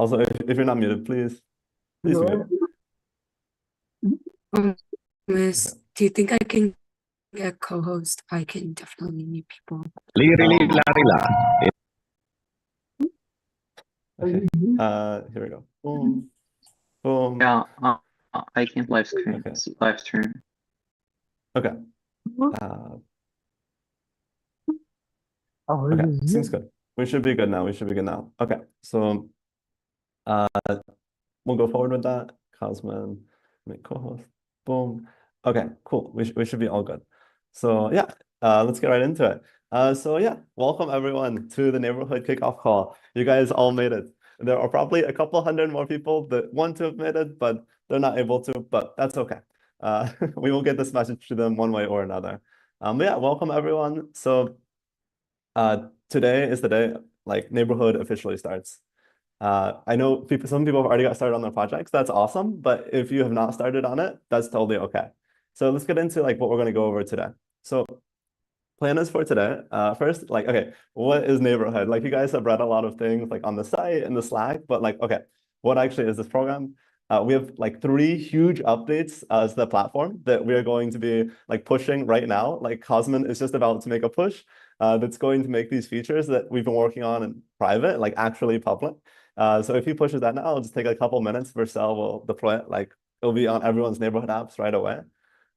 Also, if you're not muted, please mute. Miss, Okay. do you think I can get co-host? I can definitely meet people. Okay. Here we go. Boom. Boom. Yeah, I can live stream. Okay. Live stream. Okay. Okay. Seems good. We should be good now. Okay. So we'll go forward with that. Cosman, make co-host. Boom. Okay, cool. We should be all good. So yeah, let's get right into it. So yeah, welcome everyone to the neighborhood kickoff call. You guys all made it. There are probably a couple hundred more people that want to have made it, but they're not able to, but that's okay. We will get this message to them one way or another. But yeah, welcome everyone. So today is the day like neighborhood officially starts. I know some people have already got started on their projects. That's awesome. But if you have not started on it, that's totally okay. So let's get into like what we're going to go over today. So plan is for today. First, like, okay, what is neighborhood? Like you guys have read a lot of things like on the site and the Slack, but like, okay, what actually is this program? We have like 3 huge updates as the platform that we are going to be like pushing right now. Like Cosmin is just about to make a push that's going to make these features that we've been working on in private, like actually public. So if he pushes that now, it'll just take a couple minutes. Vercel will deploy it. Like it'll be on everyone's neighborhood apps right away.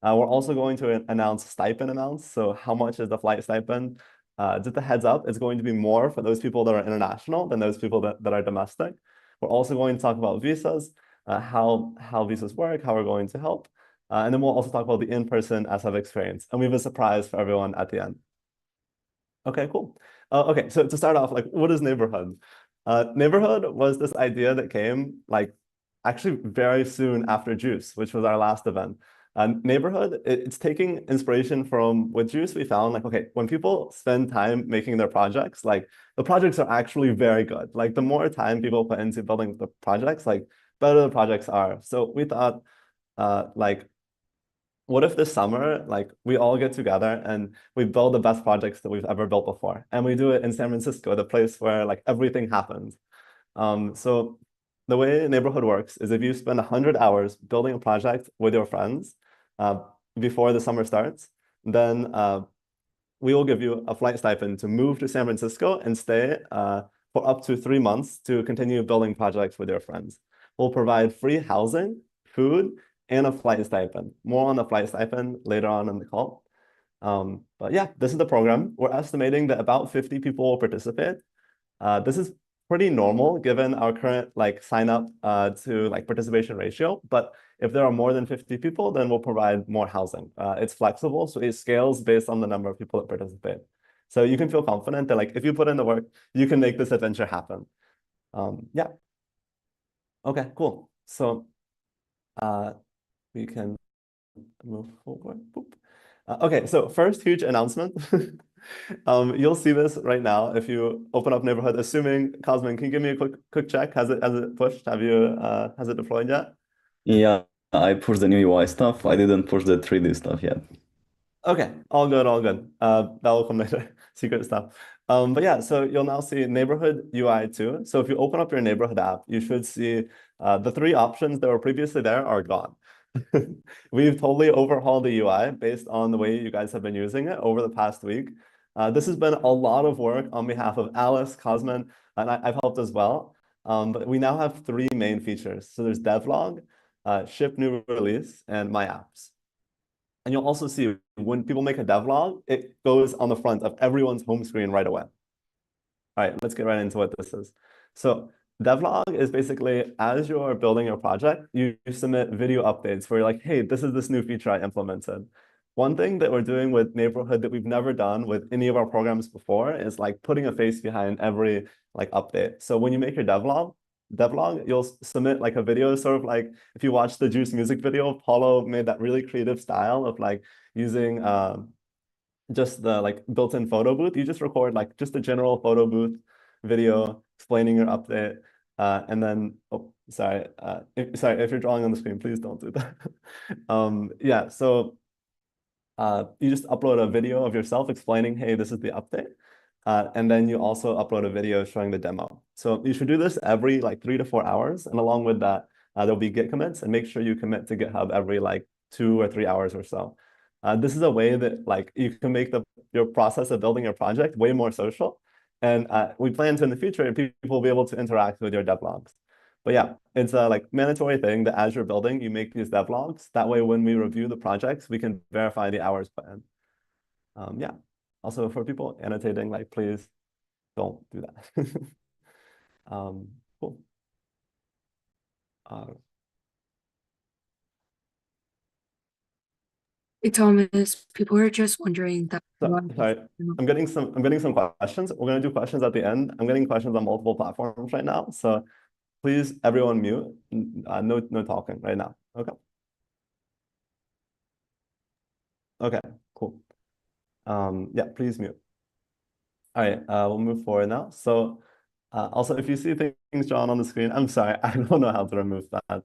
We're also going to announce stipend amounts. So how much is the flight stipend? Just a heads up, it's going to be more for those people that are international than those people that are domestic. We're also going to talk about visas, how visas work, how we're going to help. And then we'll also talk about the in-person SF experience. And we have a surprise for everyone at the end. Okay, cool. Okay, so to start off, like, what is neighborhood? Neighborhood was this idea that came like actually very soon after Juice, which was our last event. Neighborhood, it's taking inspiration from with Juice. We found like, okay, when people spend time making their projects, like the projects are actually very good. Like the more time people put into building the projects, like better the projects are. So we thought, like, what if this summer, like we all get together and we build the best projects that we've ever built before, and we do it in San Francisco, the place where like everything happens. So the way neighborhood works is if you spend 100 hours building a project with your friends before the summer starts, then we will give you a flight stipend to move to San Francisco and stay for up to 3 months to continue building projects with your friends. We'll provide free housing, food, and a flight stipend. More on the flight stipend later on in the call. But yeah, this is the program. We're estimating that about 50 people will participate. This is pretty normal given our current like sign up to like participation ratio. But if there are more than 50 people, then we'll provide more housing. It's flexible, so it scales based on the number of people that participate. So you can feel confident that like if you put in the work, you can make this adventure happen. Yeah. Okay, cool. So we can move forward. Boop. Okay, so first huge announcement. You'll see this right now if you open up neighborhood, assuming Cosmin, can you give me a quick check? Has it pushed? Has it deployed yet? Yeah, I pushed the new UI stuff. I didn't push the 3D stuff yet. Okay, all good, all good. That will come later, secret stuff. But yeah, so you'll now see neighborhood UI too. So if you open up your neighborhood app, you should see the 3 options that were previously there are gone. We've totally overhauled the UI based on the way you guys have been using it over the past week. This has been a lot of work on behalf of Alice, Cosmin, and I've helped as well. But we now have 3 main features. So there's devlog, ship new release, and my apps. And you'll also see when people make a devlog, it goes on the front of everyone's home screen right away. All right, let's get right into what this is. So devlog is basically as you're building your project, you submit video updates where you're like, hey, this is this new feature I implemented. One thing that we're doing with Neighborhood that we've never done with any of our programs before is like putting a face behind every like update. So when you make your devlog, you'll submit like a video, sort of like if you watch the Juice music video, Paulo made that really creative style of like using just the like built-in photo booth. You just record like just a general photo booth video explaining your update. And then, oh, sorry, if you're drawing on the screen, please don't do that. Yeah, so you just upload a video of yourself explaining, hey, this is the update. and then you also upload a video showing the demo. So you should do this every like 3 to 4 hours. And along with that, there'll be Git commits, and make sure you commit to GitHub every like 2 or 3 hours or so. This is a way that like you can make your process of building your project way more social. And we plan to in the future, people will be able to interact with your devlogs. But yeah, it's a like mandatory thing that as you're building, you make these devlogs. That way, when we review the projects, we can verify the hours put in. Yeah. Also, for people annotating, like please don't do that. Cool. Hey, Thomas, people are just wondering that. Sorry, I'm getting some questions. We're gonna do questions at the end. I'm getting questions on multiple platforms right now. So please, everyone mute. No talking right now. Okay. Okay, cool. Yeah, please mute. All right, we'll move forward now. So also, if you see things drawn on the screen, I'm sorry, I don't know how to remove that.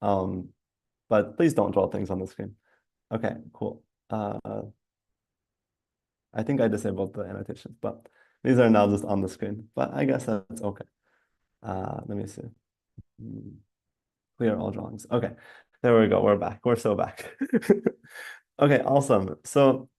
But please don't draw things on the screen. Okay, cool. I think I disabled the annotations, but these are now just on the screen. But I guess that's okay. Let me see. Clear all drawings. Okay, there we go. We're back. We're so back. Okay, awesome. So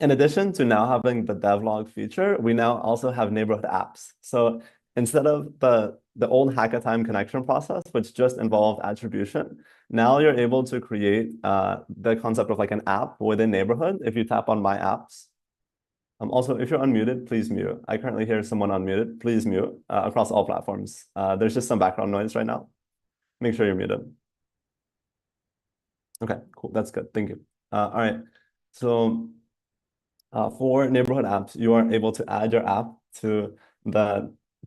in addition to now having the devlog feature, we now also have neighborhood apps. So instead of the old Hackatime connection process, which just involved attribution, now you're able to create the concept of like an app within neighborhood if you tap on My Apps. Also, if you're unmuted, please mute. I currently hear someone unmuted. Please mute across all platforms. There's just some background noise right now. Make sure you're muted. Okay, cool. That's good. Thank you. All right. So for neighborhood apps, you are able to add your app to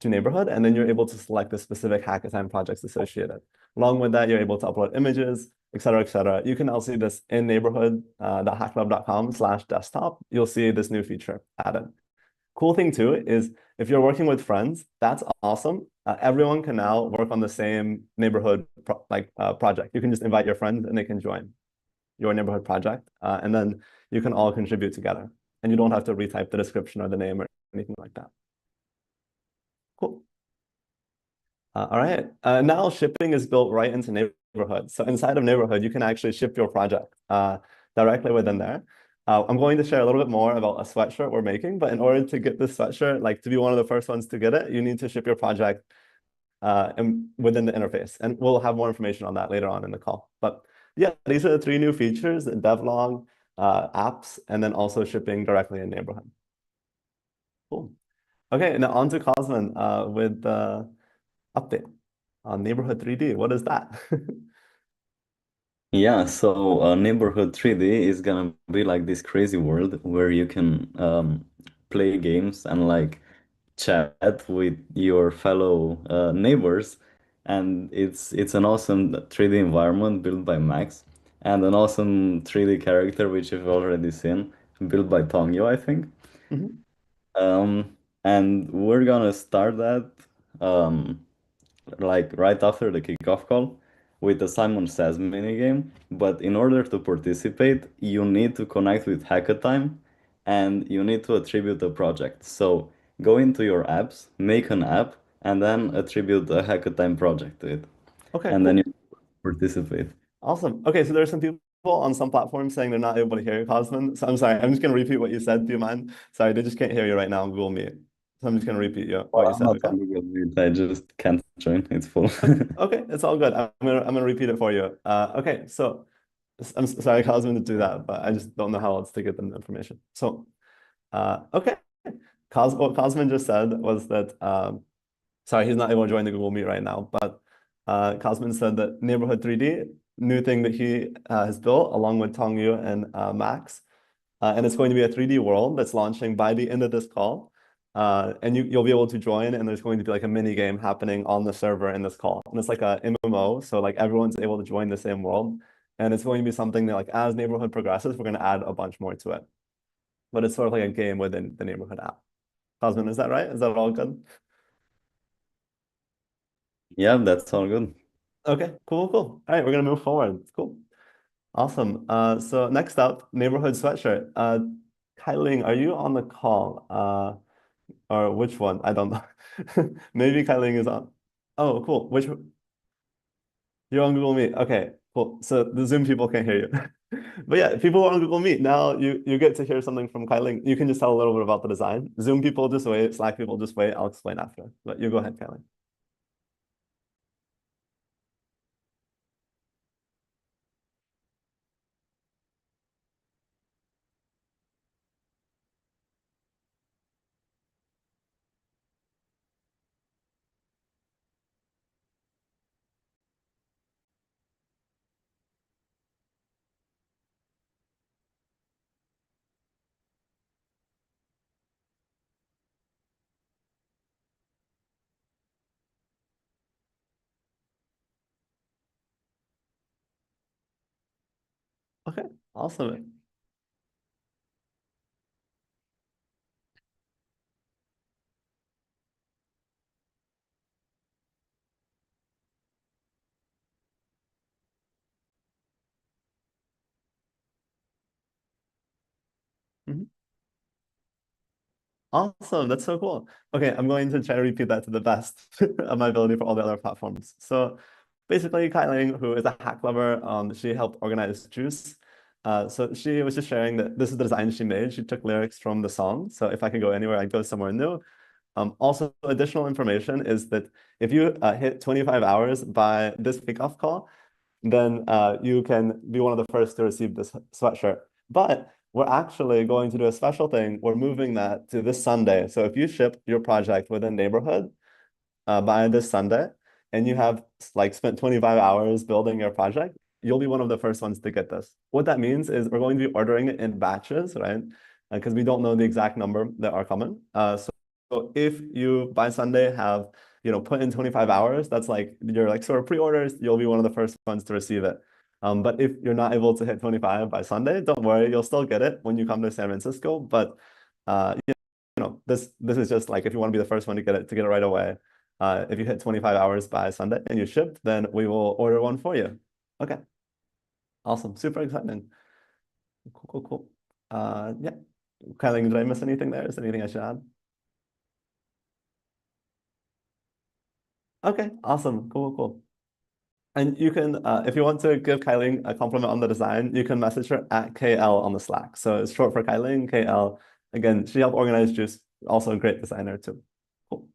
neighborhood, and then you're able to select the specific Hackatime projects associated. Along with that, you're able to upload images, et cetera, et cetera. You can now see this in neighborhood.hacklab.com/desktop. You'll see this new feature added. Cool thing too is if you're working with friends, that's awesome. Everyone can now work on the same neighborhood project. You can just invite your friends and they can join your neighborhood project, and then you can all contribute together. And you don't have to retype the description or the name or anything like that. Cool. All right. Now shipping is built right into neighborhood. So inside of neighborhood, you can actually ship your project directly within there. I'm going to share a little bit more about a sweatshirt we're making, but in order to get this sweatshirt, like to be one of the first ones to get it, you need to ship your project within the interface. And we'll have more information on that later on in the call. But yeah, these are the 3 new features: devlog, apps, and then also shipping directly in neighborhood. Cool. Okay, now on to Cosmin with the update on Neighborhood 3D. What is that? Yeah, so Neighborhood 3D is gonna be like this crazy world where you can play games and like chat with your fellow neighbors, and it's an awesome 3D environment built by Max, and an awesome 3D character which you've already seen, built by Tongyo, I think. Mhm. And we're gonna start that like right after the kickoff call with the Simon Says minigame. But in order to participate, you need to connect with Hackatime and you need to attribute a project. So go into your apps, make an app, and then attribute a Hackatime project to it. Okay, And cool. then you participate. Awesome. Okay, so there's some people on some platforms saying they're not able to hear you, Cosmin. So I'm sorry, I'm just going to repeat what you said. Do you mind? Sorry, they just can't hear you right now on Google Meet. So I'm just going to repeat what you I'm said, not okay? on Google Meet, I just can't join. It's full. Okay, it's all good. I'm gonna repeat it for you. Okay, so I'm sorry, Cosmin, to do that, but I just don't know how else to get them the information. So, okay, what Cosmin just said was that sorry, he's not able to join the Google Meet right now, but Cosmin said that Neighborhood 3D, new thing that he has built along with Tongyu and Max, and it's going to be a 3D world that's launching by the end of this call. And you'll be able to join, and there's going to be like a mini game happening on the server in this call. And it's like a MMO, so like everyone's able to join the same world. And it's going to be something that like as neighborhood progresses, we're going to add a bunch more to it. But it's sort of like a game within the neighborhood app. Cosmin, is that right? Is that all good? Yeah, that's all good. Okay, cool. All right, we're gonna move forward. Cool. Awesome. So next up, neighborhood sweatshirt. Kailing, are you on the call? Or which one? I don't know. Maybe Kailing is on. Oh, cool. You're on Google Meet. Okay, cool. So the Zoom people can't hear you. But yeah, people are on Google Meet. Now you get to hear something from Kailing. You can just tell a little bit about the design. Zoom people just wait. Slack people just wait. I'll explain after. But you go ahead, Kailing. Okay, awesome. Mhm. Awesome. That's so cool. Okay, I'm going to try to repeat that to the best of my ability for all the other platforms. So basically, Kailing, who is a hack lover, she helped organize Juice. So she was just sharing that this is the design she made. She took lyrics from the song. So if I could go anywhere, I'd go somewhere new. Also, additional information is that if you hit 25 hours by this kickoff call, then you can be one of the first to receive this sweatshirt. But we're actually going to do a special thing. We're moving that to this Sunday. So if you ship your project within Neighborhood by this Sunday, and you have like spent 25 hours building your project, you'll be one of the first ones to get this. What that means is we're going to be ordering it in batches, right? Because we don't know the exact number that are coming. So if you by Sunday have put in 25 hours, that's like you're like sort of pre-orders, you'll be one of the first ones to receive it. But if you're not able to hit 25 by Sunday, don't worry, you'll still get it when you come to San Francisco. But this is just like if you want to be the first one to get it right away. If you hit 25 hours by Sunday and you ship, then we will order one for you. Okay. Awesome. Super exciting. Cool. Yeah. Kylie, did I miss anything there? Is there anything I should add? Okay, awesome. Cool. And you can, if you want to give Kylie a compliment on the design, you can message her at KL on the Slack. So it's short for Kylie, KL. Again, she helped organize Juice, also a great designer too. Cool.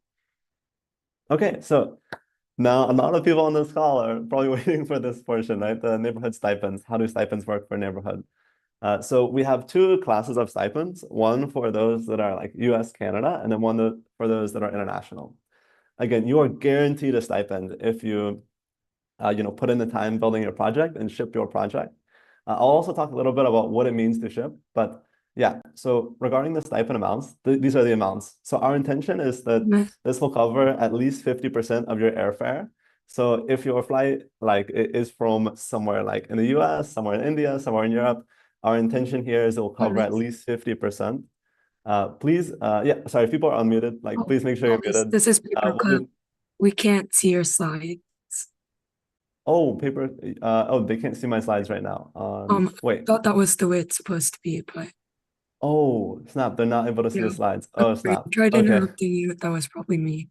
Okay, so now a lot of people on this call are probably waiting for this portion, right? The neighborhood stipends. How do stipends work for neighborhood? So we have two classes of stipends, one for those that are like US, Canada, and then one for those that are international. Again, you are guaranteed a stipend if you put in the time building your project and ship your project. I'll also talk a little bit about what it means to ship, but yeah, so regarding the stipend amounts, these are the amounts. So our intention is that this will cover at least 50% of your airfare. So if your flight is from somewhere like in the US, somewhere in India, somewhere in Europe, our intention here is it will cover at least 50%. Please, yeah, sorry, if people are unmuted, please make sure you're muted. This is paper. We can't see your slides. Oh, paper. Oh, they can't see my slides right now. Wait. Thought that was the way it's supposed to be, but Oh, snap. They're not able to see the slides. Oh, snap. Tried Okay. interrupting you. That was probably me.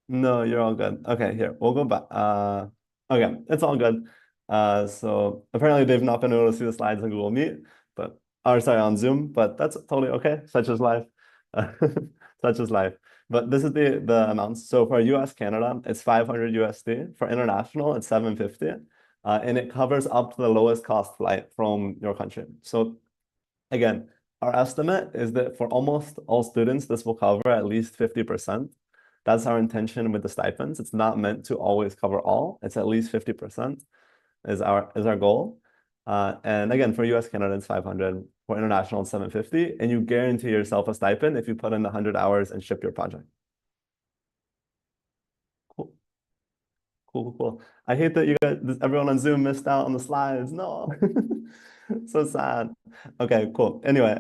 No, you're all good. Okay, here. We'll go back. Okay, it's all good. So apparently they've not been able to see the slides on Google Meet, or sorry, on Zoom, but that's totally okay. Such is life. Such is life. But this is the amounts. So for US, Canada, it's 500 USD. For international, it's 750. And it covers up to the lowest cost flight from your country. So again, our estimate is that for almost all students, this will cover at least 50%. That's our intention with the stipends. It's not meant to always cover all. It's at least 50% is our goal. And again, for US, Canada, it's 500. For international, it's 750. And you guarantee yourself a stipend if you put in the 100 hours and ship your project. Cool. I hate that you guys, everyone on Zoom missed out on the slides. No, so sad. Okay, cool. Anyway,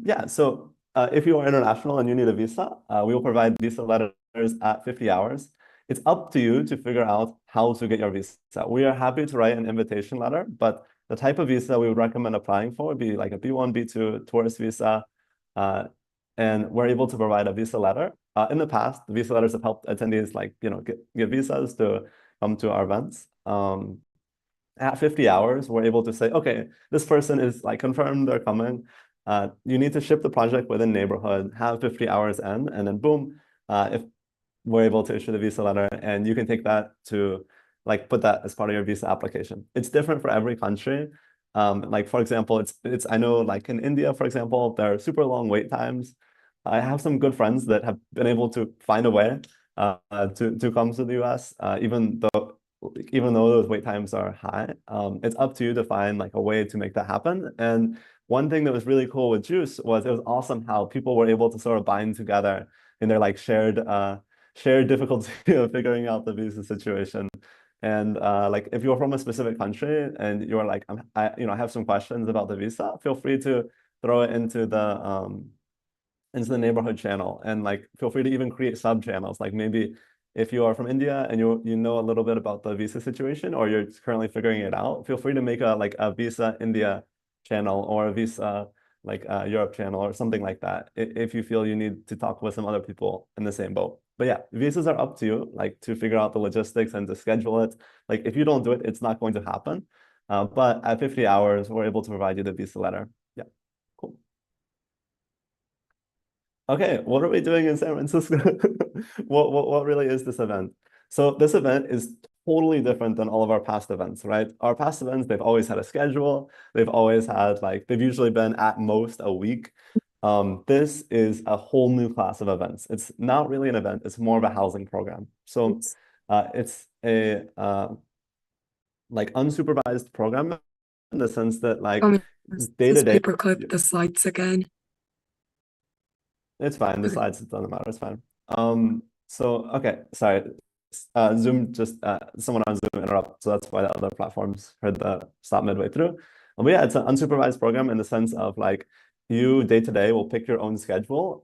yeah. So if you are international and you need a visa, we will provide visa letters at 50 hours. It's up to you to figure out how to get your visa. We are happy to write an invitation letter, but the type of visa we would recommend applying for would be like a B1, B2 tourist visa. and we're able to provide a visa letter. In the past, the visa letters have helped attendees like, get visas to come to our events. At 50 hours, we're able to say, okay, this person is like confirmed they're coming. You need to ship the project within neighborhood, have 50 hours end, and then boom, if we're able to issue the visa letter, and you can take that to like put that as part of your visa application. It's different for every country. Like for example, it's I know like in India, for example, there are super long wait times. I have some good friends that have been able to find a way to come to the US, even though those wait times are high. It's up to you to find like a way to make that happen. And one thing that was really cool with Juice was it was awesome how people were able to sort of bind together in their like shared difficulty of figuring out the visa situation. And like if you're from a specific country and you're like, I have some questions about the visa, feel free to throw it into the neighborhood channel, and like feel free to even create sub channels. Like maybe if you are from India and you know a little bit about the visa situation, or you're currently figuring it out, feel free to make a visa India channel or a visa like Europe channel or something like that if you feel you need to talk with some other people in the same boat. But yeah, visas are up to you, like to figure out the logistics and to schedule it. Like if you don't do it, it's not going to happen. But at 50 hours, we're able to provide you the visa letter. Yeah, cool. Okay, what are we doing in San Francisco? What really is this event? So this event is totally different than all of our past events, right? Our past events, they've always had a schedule. They've always had like, they've usually been at most a week. This is a whole new class of events. It's not really an event, it's more of a housing program. So it's a like unsupervised program in the sense that like day to day. Paperclip the slides again. It's fine. The slides, it doesn't matter. It's fine. So okay, sorry. Zoom just someone on Zoom interrupt, so that's why the other platforms heard the stop midway through. But yeah, it's an unsupervised program in the sense of like you day to day will pick your own schedule.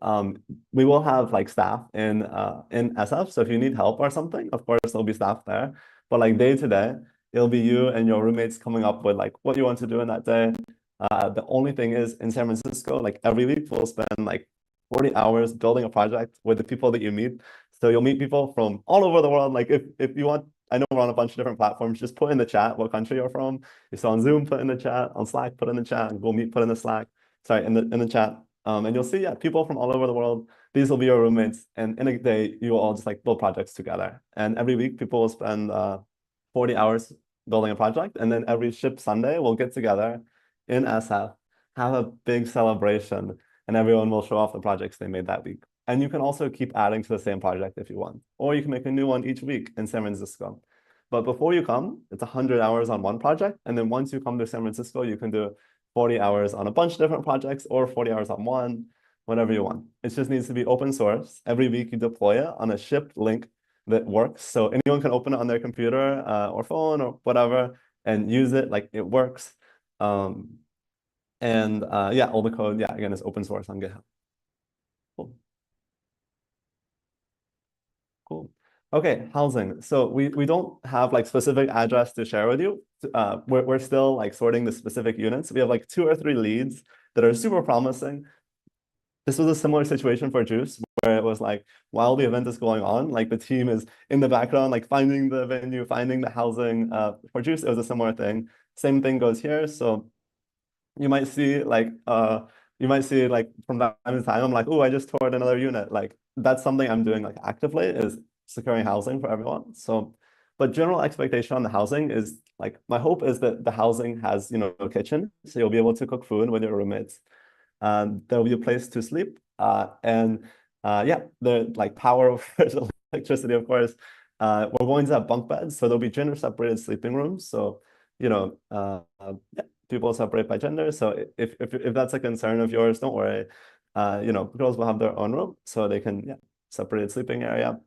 We will have like staff in SF, so if you need help or something, of course there'll be staff there. But like day to day, it'll be you and your roommates coming up with like what you want to do in that day. The only thing is in San Francisco, like every week we'll spend like 40 hours building a project with the people that you meet. So you'll meet people from all over the world. Like if you want, I know we're on a bunch of different platforms, just put in the chat what country you're from. If so on Zoom, put in the chat, on Slack, put in the chat, Google Meet, put in the Slack, sorry, in the chat. And you'll see, yeah, people from all over the world. These will be your roommates. And in a day, you will all just like build projects together. And every week, people will spend 40 hours building a project. And then every Ship Sunday, we'll get together in SF, have a big celebration, and everyone will show off the projects they made that week. And you can also keep adding to the same project if you want, or you can make a new one each week in San Francisco. But before you come, it's 100 hours on one project. And then once you come to San Francisco, you can do 40 hours on a bunch of different projects or 40 hours on one, whatever you want. It just needs to be open source. Every week you deploy it on a shipped link that works. So anyone can open it on their computer or phone or whatever and use it like it works. And yeah, all the code, yeah, again, is open source on GitHub. Cool. Cool. Okay, housing. So we don't have like specific address to share with you. We're still like sorting the specific units. We have like 2 or 3 leads that are super promising. This was a similar situation for Juice, where it was like, while the event is going on, like the team is in the background, like finding the venue, finding the housing. For Juice, it was a similar thing. Same thing goes here. So you might see like from time to time, I'm like, oh, I just toured another unit. Like that's something I'm doing like actively, is securing housing for everyone. So, but general expectation on the housing is like, my hope is that the housing has, a kitchen, so you'll be able to cook food with your roommates. There'll be a place to sleep, and yeah, the like power over electricity, of course. We're going to have bunk beds, so there'll be gender separated sleeping rooms. So, yeah, people separate by gender. So if that's a concern of yours, don't worry. Girls will have their own room, so they can, yeah, separated sleeping area.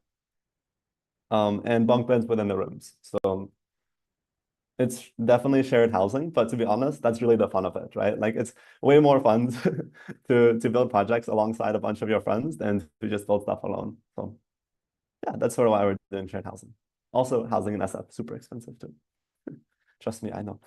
And bunk beds within the rooms. So it's definitely shared housing, but to be honest, that's really the fun of it, right? Like it's way more fun to build projects alongside a bunch of your friends than to just build stuff alone. So yeah, that's sort of why we're doing shared housing. Also, housing in SF, super expensive too. Trust me, I know.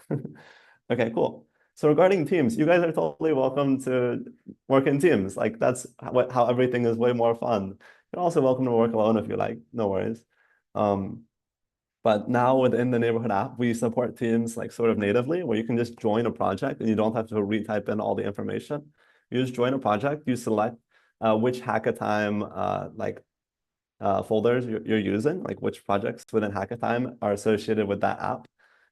Okay, cool. So regarding teams, you guys are totally welcome to work in teams. Like that's how everything is way more fun. You're also welcome to work alone if you like, no worries. But now within the Neighborhood app, we support teams like sort of natively, where you can just join a project and you don't have to retype in all the information. You just join a project, you select which Hackatime folders you're using, like which projects within Hackatime are associated with that app.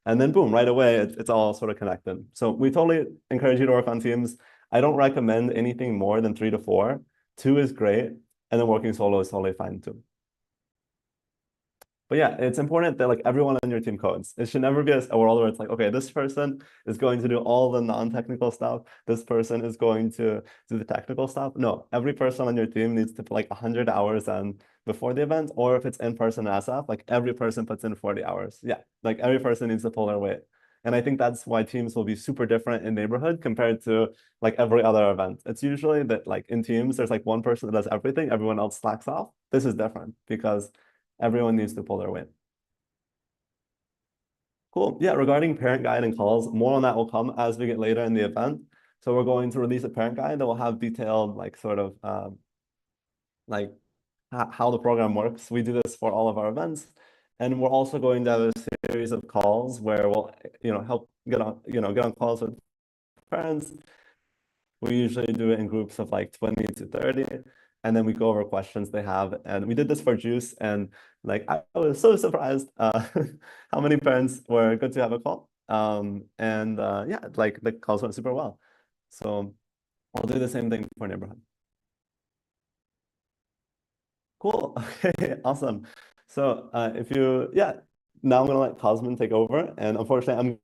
And then boom, right away, it's all sort of connected. So we totally encourage you to work on teams. I don't recommend anything more than 3 to 4. 2 is great. And then working solo is totally fine too. But yeah, it's important that like everyone on your team codes. It should never be a world where it's like, okay, this person is going to do all the non-technical stuff. This person is going to do the technical stuff. No, every person on your team needs to put like 100 hours in before the event, or if it's in-person SF, like every person puts in 40 hours. Yeah, like every person needs to pull their weight. And I think that's why teams will be super different in Neighborhood compared to like every other event. It's usually that like in teams, there's like one person that does everything, everyone else slacks off. This is different because everyone needs to pull their weight. Cool. Yeah, regarding parent guide and calls, more on that will come as we get later in the event. So we're going to release a parent guide that will have detailed like sort of like how the program works. We do this for all of our events. And we're also going to have a series of calls where we'll, help get on calls with parents. We usually do it in groups of like 20 to 30. And then we go over questions they have. And we did this for Juice. And like, I was so surprised how many parents were good to have a call. Yeah, like the calls went super well. So I'll do the same thing for Neighborhood. Cool. Okay, awesome. So now I'm gonna let Cosmin take over. And unfortunately,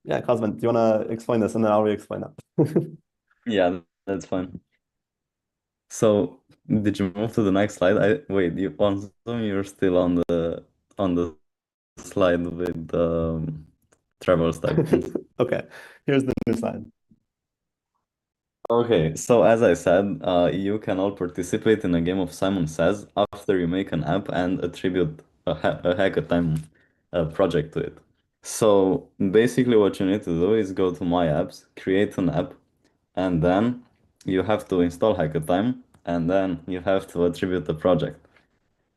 yeah, Cosmin, do you wanna explain this and then I'll re-explain that? Yeah, that's fine. So did you move to the next slide? Wait, you're still on the slide with the travel stipends. Okay, here's the new slide. Okay, so as I said, you can all participate in a game of Simon Says after you make an app and attribute a hackathon project to it. So basically what you need to do is go to My Apps, create an app, and then you have to install Hackathon, and then you have to attribute the project.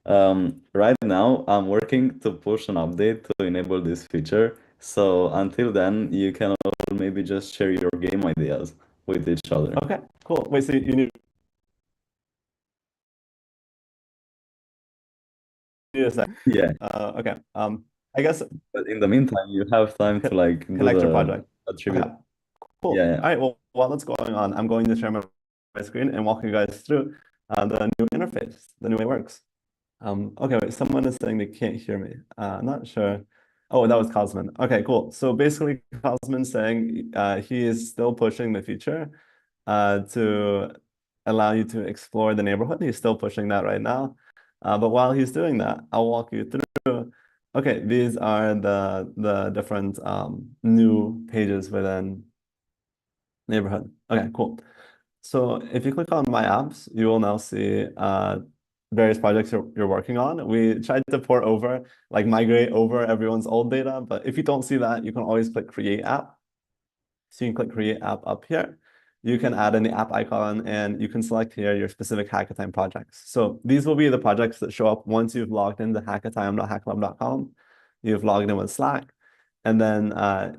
Right now, I'm working to push an update to enable this feature. So until then, you can all maybe just share your game ideas with each other. Okay, cool. Wait, so you need a sec. Yeah, Okay. I guess but in the meantime, you have time to like do connect your the project. attribute. Okay, cool. Yeah, yeah. All right, well, while that's going on, I'm going to share my screen and walk you guys through the new interface, the new way it works. Okay, wait, someone is saying they can't hear me. Not sure. Oh, that was Cosmin. Okay, cool. So basically, Cosmin's saying he is still pushing the feature to allow you to explore the neighborhood. He's still pushing that right now. But while he's doing that, I'll walk you through. Okay, these are the different new pages within neighborhood. Okay, cool. So if you click on My Apps, you will now see various projects you're working on. We tried to migrate over everyone's old data, but if you don't see that, you can always click Create App. So you can click Create App up here. You can add in the app icon and you can select here your specific Hackathon projects. So these will be the projects that show up once you've logged into hackathon.hacklab.com. You've logged in with Slack. And then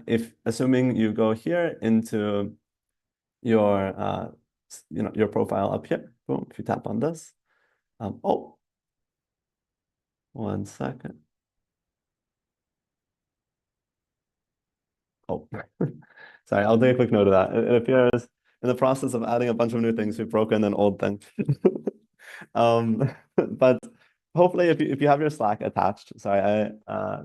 if assuming you go here into your your profile up here, boom, if you tap on this, oh, 1 second. Oh, sorry, I'll take a quick note of that. It appears in the process of adding a bunch of new things, we've broken an old thing. But hopefully if you have your Slack attached, sorry, I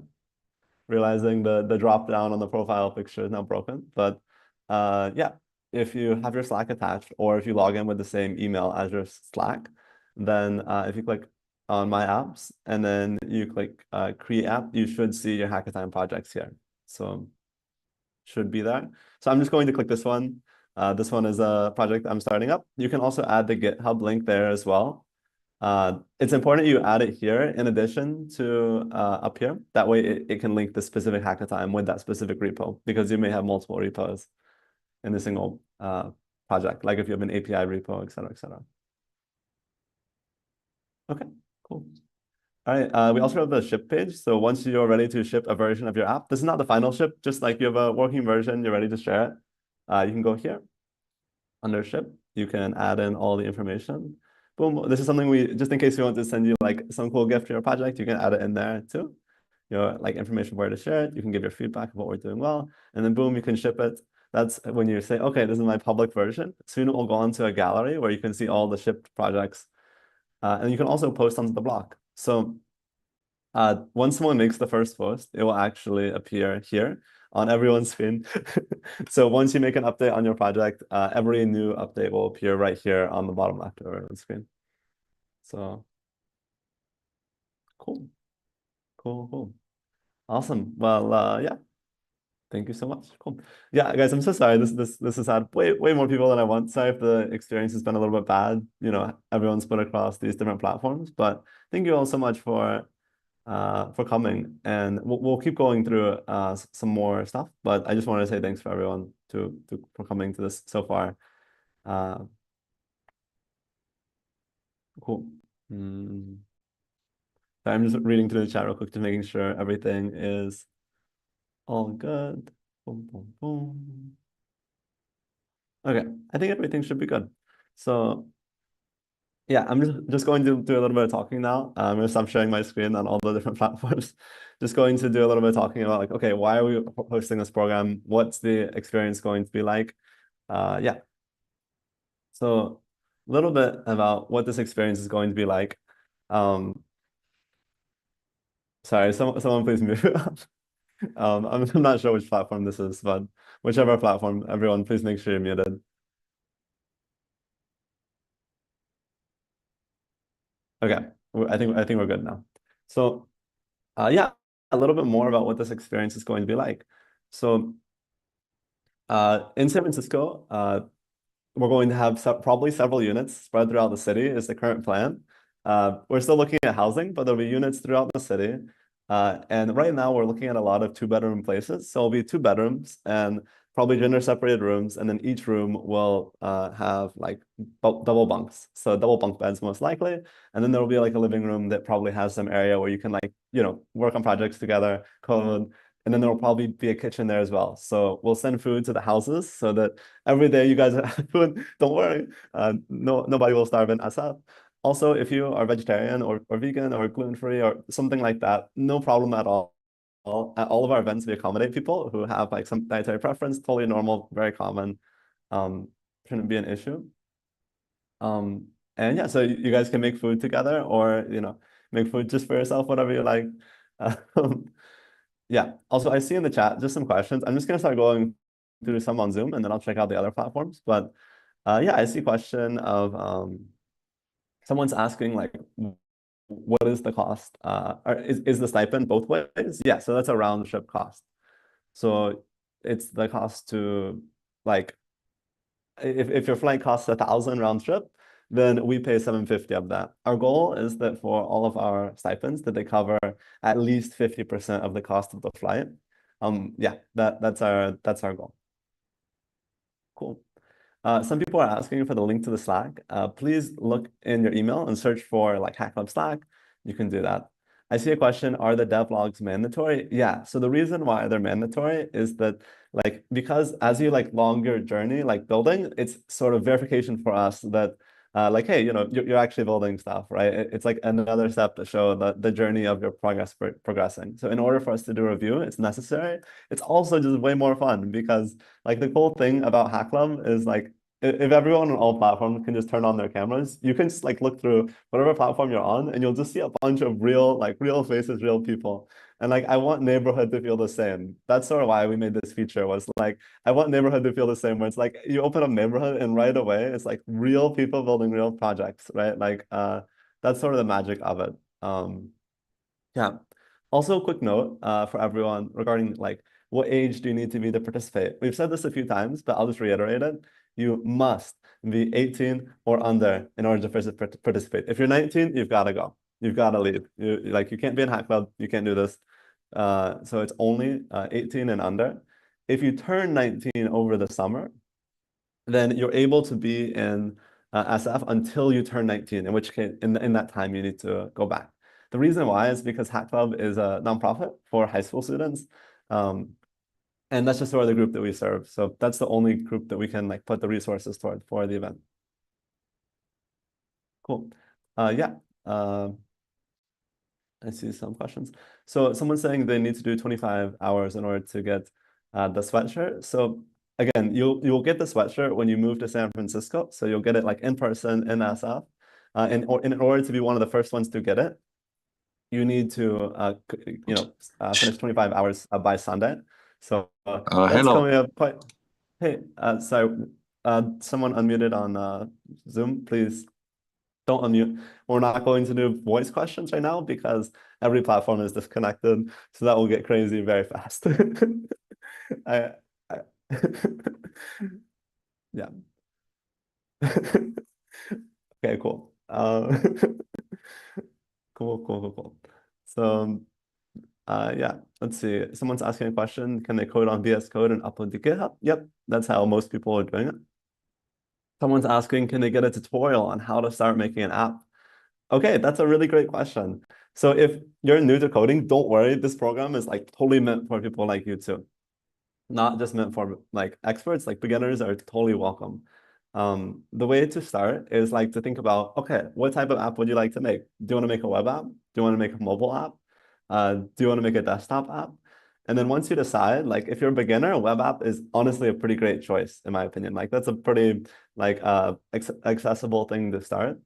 realizing the drop down on the profile picture is now broken. But yeah, if you have your Slack attached or if you log in with the same email as your Slack, then if you click on My Apps and then you click Create App, you should see your Hackathon projects here. So should be there. So I'm just going to click this one. This one is a project I'm starting up. You can also add the GitHub link there as well. it's important you add it here in addition to up here. That way it can link the specific hackathon with that specific repo, because you may have multiple repos in a single project, like if you have an API repo, et cetera, et cetera. Okay, cool. All right, we also have the ship page. So once you're ready to ship a version of your app, this is not the final ship, just like you have a working version, you're ready to share it. You can go here under ship, you can add in all the information. Boom, this is something we, just in case you want to send you like some cool gift for your project, you can add it in there too. Your like information where to share it, you can give your feedback of what we're doing well, and then boom, you can ship it. That's when you say, okay, this is my public version. Soon it will go onto a gallery where you can see all the shipped projects. And you can also post onto the block. So once someone makes the first post, it will actually appear here on everyone's screen. So once you make an update on your project, every new update will appear right here on the bottom left of everyone's screen. So cool, cool, cool. Awesome. Well, yeah. Thank you so much. Cool. Yeah, guys, I'm so sorry. This has had way more people than I want. Sorry if the experience has been a little bit bad. You know, everyone's split across these different platforms. But thank you all so much for coming, and we'll keep going through some more stuff. But I just wanted to say thanks for everyone for coming to this so far. Cool. So I'm just reading through the chat real quick to making sure everything is all good. Boom, boom, boom. Okay, I think everything should be good. So yeah, I'm just going to do a little bit of talking now. I'm going to stop sharing my screen on all the different platforms. Just going to do a little bit of talking about like, okay, why are we hosting this program? What's the experience going to be like? Yeah. So a little bit about what this experience is going to be like. Sorry, someone please mute. I'm not sure which platform this is, but whichever platform, everyone, please make sure you're muted. Okay, I think we're good now. So, yeah, a little bit more about what this experience is going to be like. So, in San Francisco, we're going to have probably several units spread throughout the city is the current plan. We're still looking at housing, but there'll be units throughout the city. And right now we're looking at a lot of 2-bedroom places. So it'll be 2 bedrooms and probably gender separated rooms. And then each room will have like double bunks. So double bunk beds most likely. And then there'll be like a living room that probably has some area where you can like, you know, work on projects together, code. And then there'll probably be a kitchen there as well. So we'll send food to the houses so that every day you guys have food. Don't worry. Nobody will starve in SF. Also, if you are vegetarian or vegan or gluten-free or something like that, no problem at all. At all of our events, we accommodate people who have like some dietary preference, totally normal, very common. Shouldn't be an issue. And yeah, so you guys can make food together or, you know, make food just for yourself, whatever you like. Yeah, also I see in the chat just some questions. I'm just gonna start going through some on Zoom and then I'll check out the other platforms. But yeah, I see a question of someone's asking like, what is the cost? Or is the stipend both ways? Yeah, so that's a round trip cost. So it's the cost to like, if your flight costs 1,000 round trip, then we pay 750 of that. Our goal is that for all of our stipends that they cover at least 50% of the cost of the flight. Yeah, that's our goal. Cool. Some people are asking for the link to the Slack. Please look in your email and search for like Hack Club Slack. You can do that. I see a question, are the devlogs mandatory? Yeah, so the reason why they're mandatory is that like, because as you like longer journey, like building, it's sort of verification for us that like, hey, you know, you're actually building stuff, right? It's like another step to show the journey of your progressing. So in order for us to do a review, it's necessary. It's also just way more fun because like the cool thing about Hack Club is like, if everyone on all platforms can just turn on their cameras, you can just like look through whatever platform you're on and you'll just see a bunch of real faces, real people. And like, I want neighborhood to feel the same. That's sort of why we made this feature, was like, I want neighborhood to feel the same, where it's like, you open up neighborhood and right away, it's like real people building real projects, right? Like, that's sort of the magic of it. Yeah. Also, a quick note for everyone regarding like, what age do you need to be to participate? We've said this a few times, but I'll just reiterate it. You must be 18 or under in order to participate. If you're 19, you've got to go. You've got to leave. You can't be in Hack Club. You can't do this. So it's only 18 and under. If you turn 19 over the summer, then you're able to be in SF until you turn 19, in which case, in that time, you need to go back. The reason why is because Hack Club is a nonprofit for high school students. And that's just sort of the group that we serve. So that's the only group that we can like put the resources toward for the event. Cool. Yeah. I see some questions. So someone's saying they need to do 25 hours in order to get the sweatshirt. So again, you'll get the sweatshirt when you move to San Francisco. So you'll get it like in person in SF. In order to be one of the first ones to get it, you need to finish 25 hours by Sunday. So that's Hello. coming up quite. Hey, sorry, someone unmuted on Zoom, please. Don't unmute. We're not going to do voice questions right now because every platform is disconnected, so that will get crazy very fast. I yeah. Okay, cool. Cool. So, yeah, let's see. Someone's asking a question. Can they code on VS Code and upload to GitHub? Yep, that's how most people are doing it. Someone's asking, can they get a tutorial on how to start making an app? Okay, that's a really great question. So if you're new to coding, don't worry. This program is like totally meant for people like you too. Not just meant for like experts, like beginners are totally welcome. The way to start is like to think about, okay, what type of app would you like to make? Do you want to make a web app? Do you want to make a mobile app? Do you want to make a desktop app? And then once you decide, like if you're a beginner, a web app is honestly a pretty great choice, in my opinion. Like that's a pretty like accessible thing to start.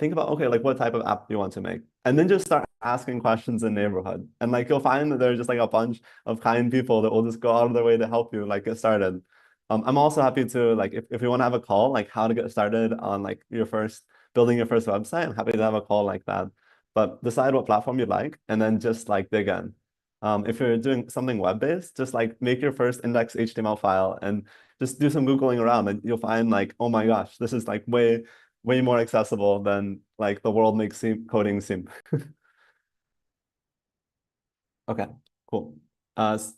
Think about, okay, like what type of app do you want to make? And then just start asking questions in neighborhood. And like you'll find that there's just like a bunch of kind people that will just go out of their way to help you like get started. I'm also happy to like if you want to have a call, like how to get started on like building your first website, I'm happy to have a call like that. But decide what platform you like and then just like dig in. If you're doing something web-based, just like make your first index HTML file and just do some Googling around and you'll find like, oh my gosh, this is like way more accessible than like the world makes coding seem. Okay, cool.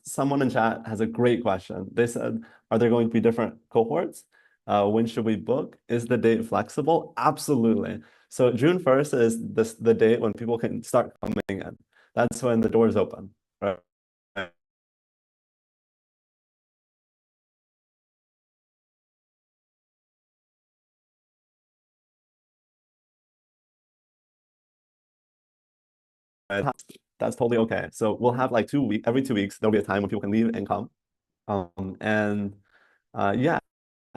Someone in chat has a great question. They said, are there going to be different cohorts? When should we book? Is the date flexible? Absolutely. So June 1st is the date when people can start coming in. That's when the doors open, right? That's totally okay. So we'll have like every 2 weeks, there'll be a time when people can leave and come. Yeah,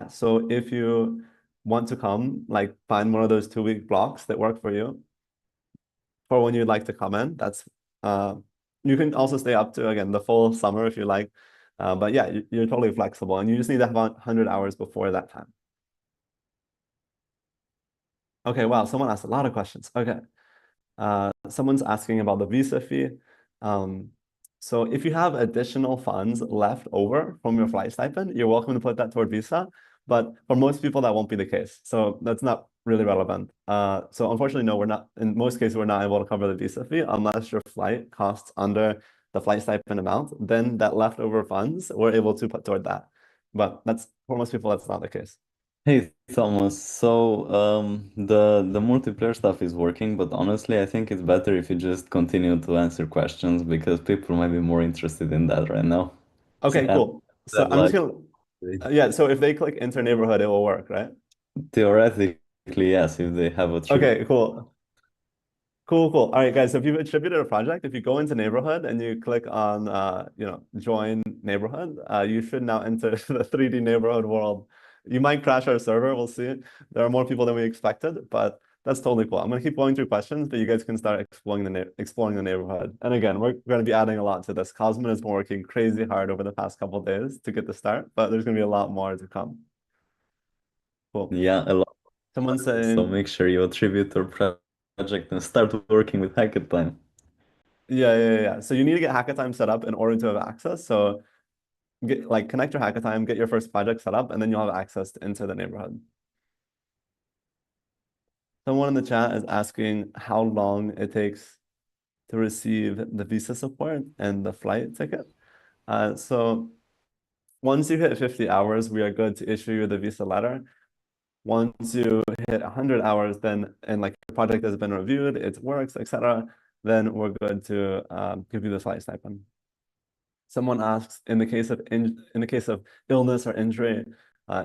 so if you want to come, like find one of those 2-week blocks that work for you for when you'd like to come in. That's you can also stay up to again the full summer if you like. But yeah, you're totally flexible and you just need to have 100 hours before that time. Okay, wow, someone asked a lot of questions. Okay. Someone's asking about the visa fee. So if you have additional funds left over from your flight stipend, you're welcome to put that toward visa. But for most people, that won't be the case. So that's not really relevant. So unfortunately, no, in most cases, we're not able to cover the visa fee unless your flight costs under the flight stipend amount. Then that leftover funds, we're able to put toward that. But for most people, that's not the case. Hey Thomas, so the multiplayer stuff is working, but honestly, I think it's better if you just continue to answer questions because people might be more interested in that right now. Okay, cool. So I'm just gonna, yeah. So if they click enter neighborhood, it will work, right? Theoretically, yes, if they have a true. Okay, cool. Cool. All right, guys. So if you've attributed a project, if you go into neighborhood and you click on join neighborhood, you should now enter the 3D neighborhood world. You might crash our server, we'll see. There are more people than we expected, but that's totally cool. I'm gonna keep going through questions, but you guys can start exploring the neighborhood. And again, we're gonna be adding a lot to this. Cosmin has been working crazy hard over the past couple of days to get the start, but there's gonna be a lot more to come. Cool. Yeah, a lot. Someone's saying, So make sure you attribute your project and start working with Hackathon. yeah. So you need to get Hackathon set up in order to have access. So connect your Hackathon, get your first project set up, and then you'll have access into the neighborhood. Someone in the chat is asking how long it takes to receive the visa support and the flight ticket. So once you hit 50 hours, we are good to issue you the visa letter. Once you hit 100 hours, then and like your project has been reviewed, it works, etc., then we're good to give you the flight stipend. Someone asks, in the case of illness or injury,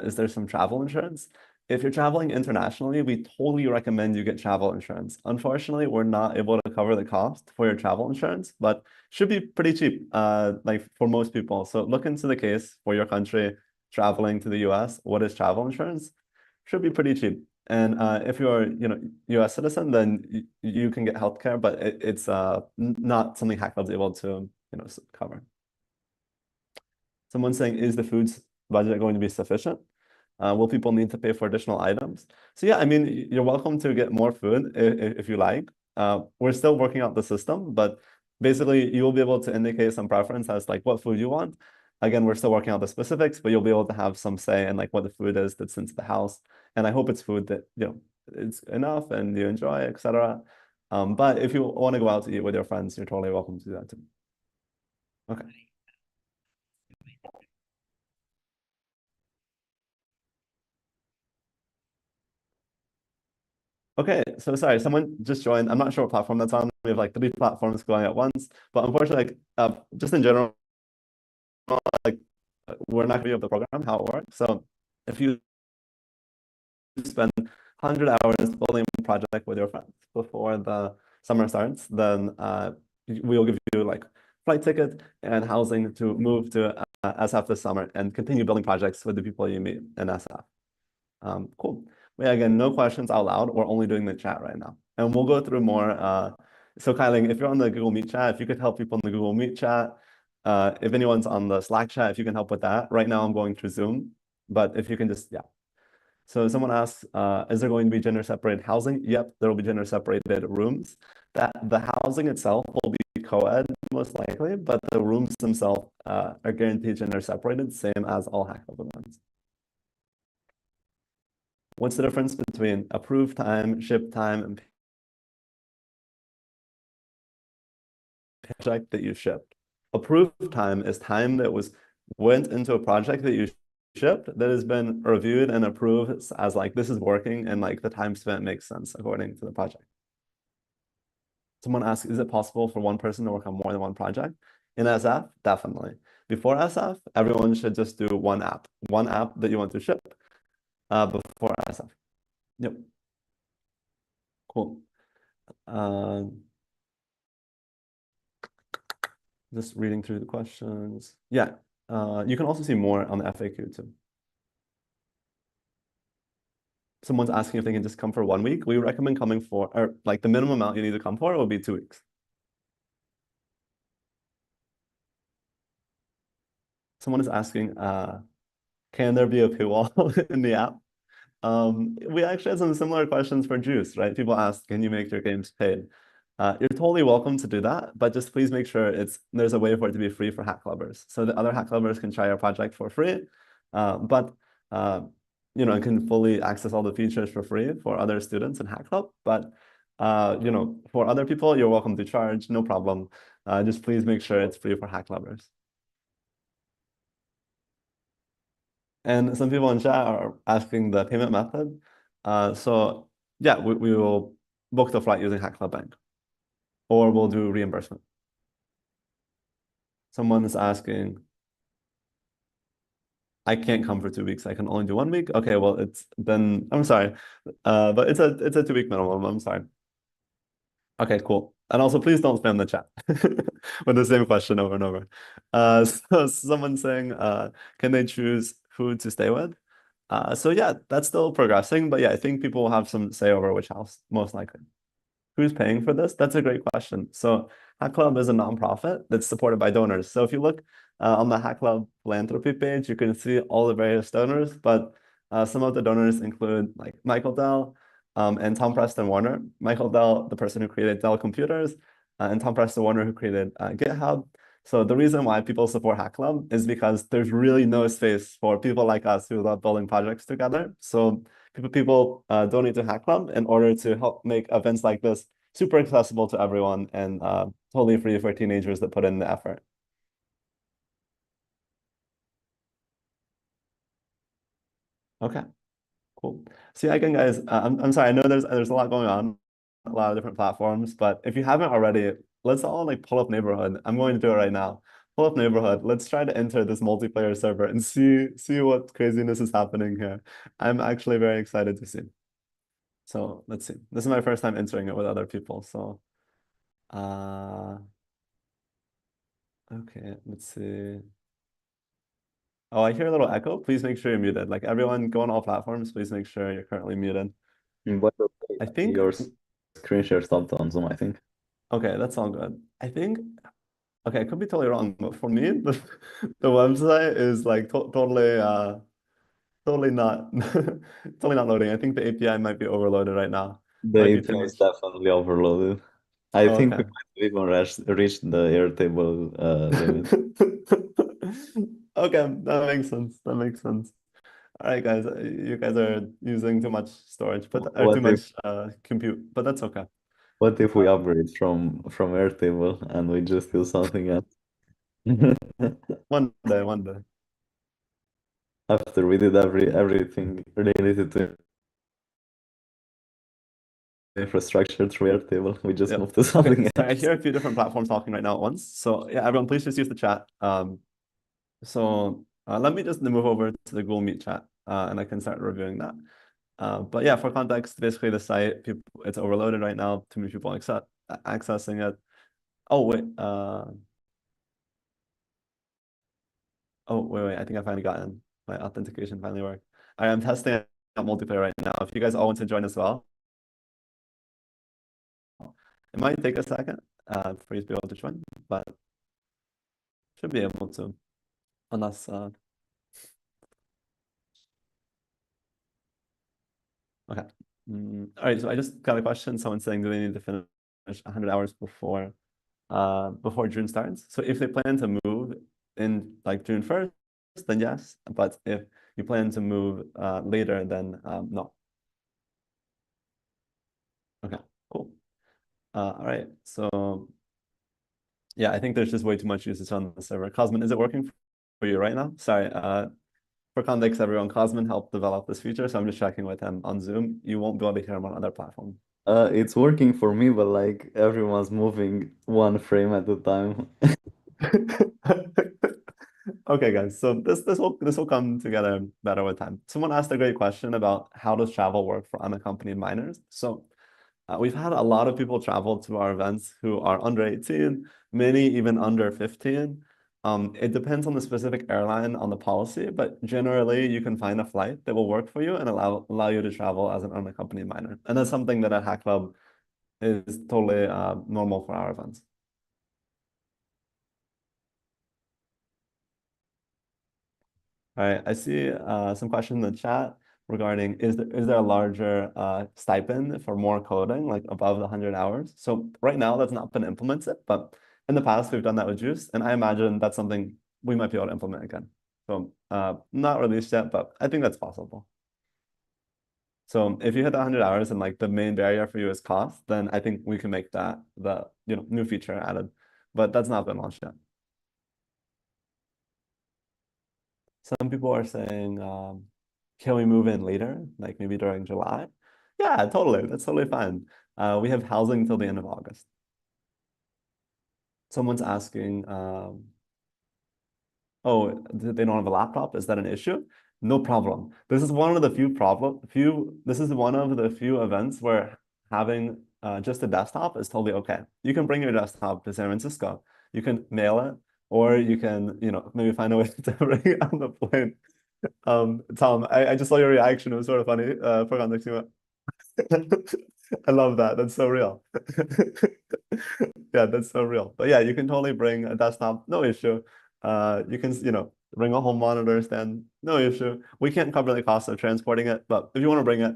is there some travel insurance? If you're traveling internationally, we totally recommend you get travel insurance. Unfortunately, we're not able to cover the cost for your travel insurance, but should be pretty cheap, like for most people. So look into the case for your country traveling to the US. What is travel insurance? Should be pretty cheap. And if you're, US citizen, then you can get healthcare, but it's not something Hack Club's able to, cover. Someone's saying, is the foods budget going to be sufficient? Will people need to pay for additional items? So yeah, I mean, you're welcome to get more food if you like. We're still working out the system, but basically you'll be able to indicate some preference as like what food you want. Again, we're still working out the specifics, but you'll be able to have some say in like what the food is that's into the house. And I hope it's food that, it's enough and you enjoy, etc. But if you want to go out to eat with your friends, you're totally welcome to do that too. Okay. Okay, so sorry, someone just joined. I'm not sure what platform that's on. We have like 3 platforms going at once, but unfortunately, just in general, like we're not going to be able to program how it works. So if you spend 100 hours building a project with your friends before the summer starts, then we'll give you like flight ticket and housing to move to SF this summer and continue building projects with the people you meet in SF. Cool. Yeah, again, no questions out loud. We're only doing the chat right now. And we'll go through more. So Kylie, if you're on the Google Meet chat, if you could help people in the Google Meet chat, if anyone's on the Slack chat, if you can help with that. Right now I'm going through Zoom, but if you can just, yeah. So someone asks, is there going to be gender separated housing? Yep, there will be gender separated rooms. The housing itself will be co-ed most likely, but the rooms themselves are guaranteed gender separated, same as all Hack Club events. What's the difference between approved time, ship time, and project that you shipped? Approved time is time that went into a project that you shipped that has been reviewed and approved as like this is working and like the time spent makes sense according to the project. Someone asks, is it possible for one person to work on more than one project? In SF, definitely. Before SF, everyone should just do one app that you want to ship before SF. Yep. Cool. Just reading through the questions. Yeah, you can also see more on the FAQ too. Someone's asking if they can just come for 1 week. We recommend coming for, or like the minimum amount you need to come for will be 2 weeks. Someone is asking, can there be a paywall in the app? We actually had some similar questions for Juice, right? People ask, can you make your games paid? You're totally welcome to do that, but just please make sure there's a way for it to be free for Hack Clubbers. So the other Hack Clubbers can try your project for free, but can fully access all the features for free for other students in Hack Club. But for other people, you're welcome to charge, no problem. Just please make sure it's free for Hack Clubbers. And some people in chat are asking the payment method. So yeah, we will book the flight using Hack Club Bank, or we'll do reimbursement. Someone is asking, I can't come for 2 weeks. I can only do 1 week. Okay, well, I'm sorry, but it's a 2 week minimum. I'm sorry. Okay, cool. And also, please don't spam the chat with the same question over and over. So someone's saying, can they choose who to stay with? So yeah, that's still progressing, but yeah, I think people will have some say over which house, most likely. Who's paying for this? That's a great question. So Hack Club is a nonprofit that's supported by donors. So if you look on the Hack Club philanthropy page, you can see all the various donors, but some of the donors include like Michael Dell and Tom Preston Warner. Michael Dell, the person who created Dell Computers, and Tom Preston Warner, who created GitHub. So the reason why people support Hack Club is because there's really no space for people like us who love building projects together. So People donate to Hack Club in order to help make events like this super accessible to everyone and totally free for teenagers that put in the effort. Okay, cool. See you again, guys. I'm sorry. I know there's a lot going on, a lot of different platforms, but if you haven't already, let's all like pull up Neighborhood. I'm going to do it right now. Pull up Neighborhood. Let's try to enter this multiplayer server and see what craziness is happening here. I'm actually very excited to see. So let's see. This is my first time entering it with other people. So, okay, let's see. Oh, I hear a little echo. Please make sure you're muted. Like everyone, go on all platforms. Please make sure you're currently muted. But okay, I think your screen share stopped on Zoom, I think. Okay, that's all good. I think okay, I could be totally wrong, but for me, the website is like totally not totally not loading. I think the API might be overloaded right now. The Might be too API is much. definitely overloaded. I Oh, think we okay. might even reach the Airtable limit. Okay, that makes sense. That makes sense. All right, guys, you guys are using too much storage, but or What too if much compute, but that's okay. what if we upgrade from Airtable and we just do something else? One day, one day. After we did everything related to infrastructure through Airtable, we just Yep. moved to something Okay, sorry, I else. hear a few different platforms talking right now at once. So yeah, everyone, please just use the chat. Let me just move over to the Google Meet chat, and I can start reviewing that. But yeah, for context, basically the site, it's overloaded right now. Too many people accessing it. Oh wait, I think I finally got in. My authentication finally worked. I am testing out multiplayer right now. If you guys all want to join as well, it might take a second for you to be able to join, but should be able to, unless okay. All right, so I just got a question. Someone saying, do they need to finish 100 hours before June starts? So if they plan to move in like June 1st, then yes. But if you plan to move later, then no. Okay, cool. All right, so yeah, I think there's just way too much usage on the server. Cosmin, is it working for you right now? Sorry, for context, everyone, Cosmin helped develop this feature, so I'm just checking with him on Zoom. You won't be able to hear him on other platforms. It's working for me, but like everyone's moving one frame at a time. Okay, guys. So this will come together better with time. Someone asked a great question about how does travel work for unaccompanied minors. So we've had a lot of people travel to our events who are under 18, many even under 15. It depends on the specific airline on the policy, but generally you can find a flight that will work for you and allow you to travel as an unaccompanied minor. And that's something that at Hack Club is totally normal for our events. All right, I see some questions in the chat regarding is there a larger stipend for more coding, like above the 100 hours? So right now that's not been implemented, but in the past we've done that with Juice, and I imagine that's something we might be able to implement again. So not released yet, but I think that's possible. So if you hit 100 hours and like the main barrier for you is cost, then I think we can make that the new feature added, but that's not been launched yet. Some people are saying, can we move in later, like maybe during July? Yeah, totally. That's totally fine. We have housing until the end of August. Someone's asking, oh, they don't have a laptop. Is that an issue? No problem. This is one of the this is one of the few events where having just a desktop is totally okay. You can bring your desktop to San Francisco. You can mail it, or you can, maybe find a way to bring it on the plane. Tom, I just saw your reaction. It was sort of funny. For context, I love that. That's so real. Yeah, that's so real. But yeah, you can totally bring a desktop, no issue. You can, bring a home monitor stand, no issue. We can't cover the cost of transporting it, but if you want to bring it,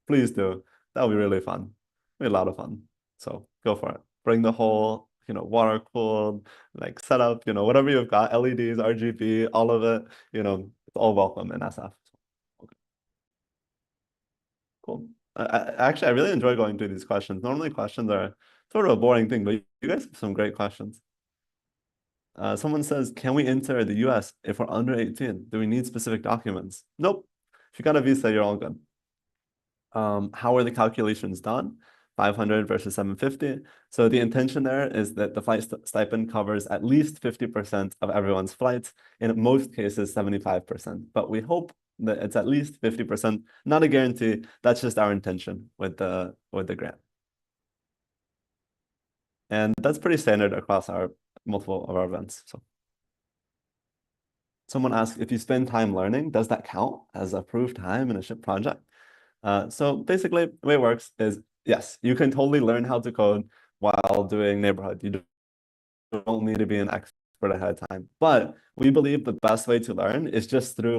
please do. That'll be really fun. Be a lot of fun. So go for it. Bring the whole, water cooled, like setup, whatever you've got, LEDs, RGB, all of it, it's all welcome in SF. Cool. Actually, I really enjoy going through these questions. Normally questions are sort of a boring thing, but you guys have some great questions. Someone says, can we enter the US if we're under 18? Do we need specific documents? Nope. If you got a visa, you're all good. How are the calculations done? 500 versus 750. So the intention there is that the flight stipend covers at least 50% of everyone's flights, in most cases 75%. But we hope that it's at least 50%. Not a guarantee. That's just our intention with the grant. And that's pretty standard across our multiple of our events. So someone asked, if you spend time learning, does that count as approved time in a ship project? So basically, the way it works is, yes, you can totally learn how to code while doing neighborhood. You don't need to be an expert ahead of time. But we believe the best way to learn is just through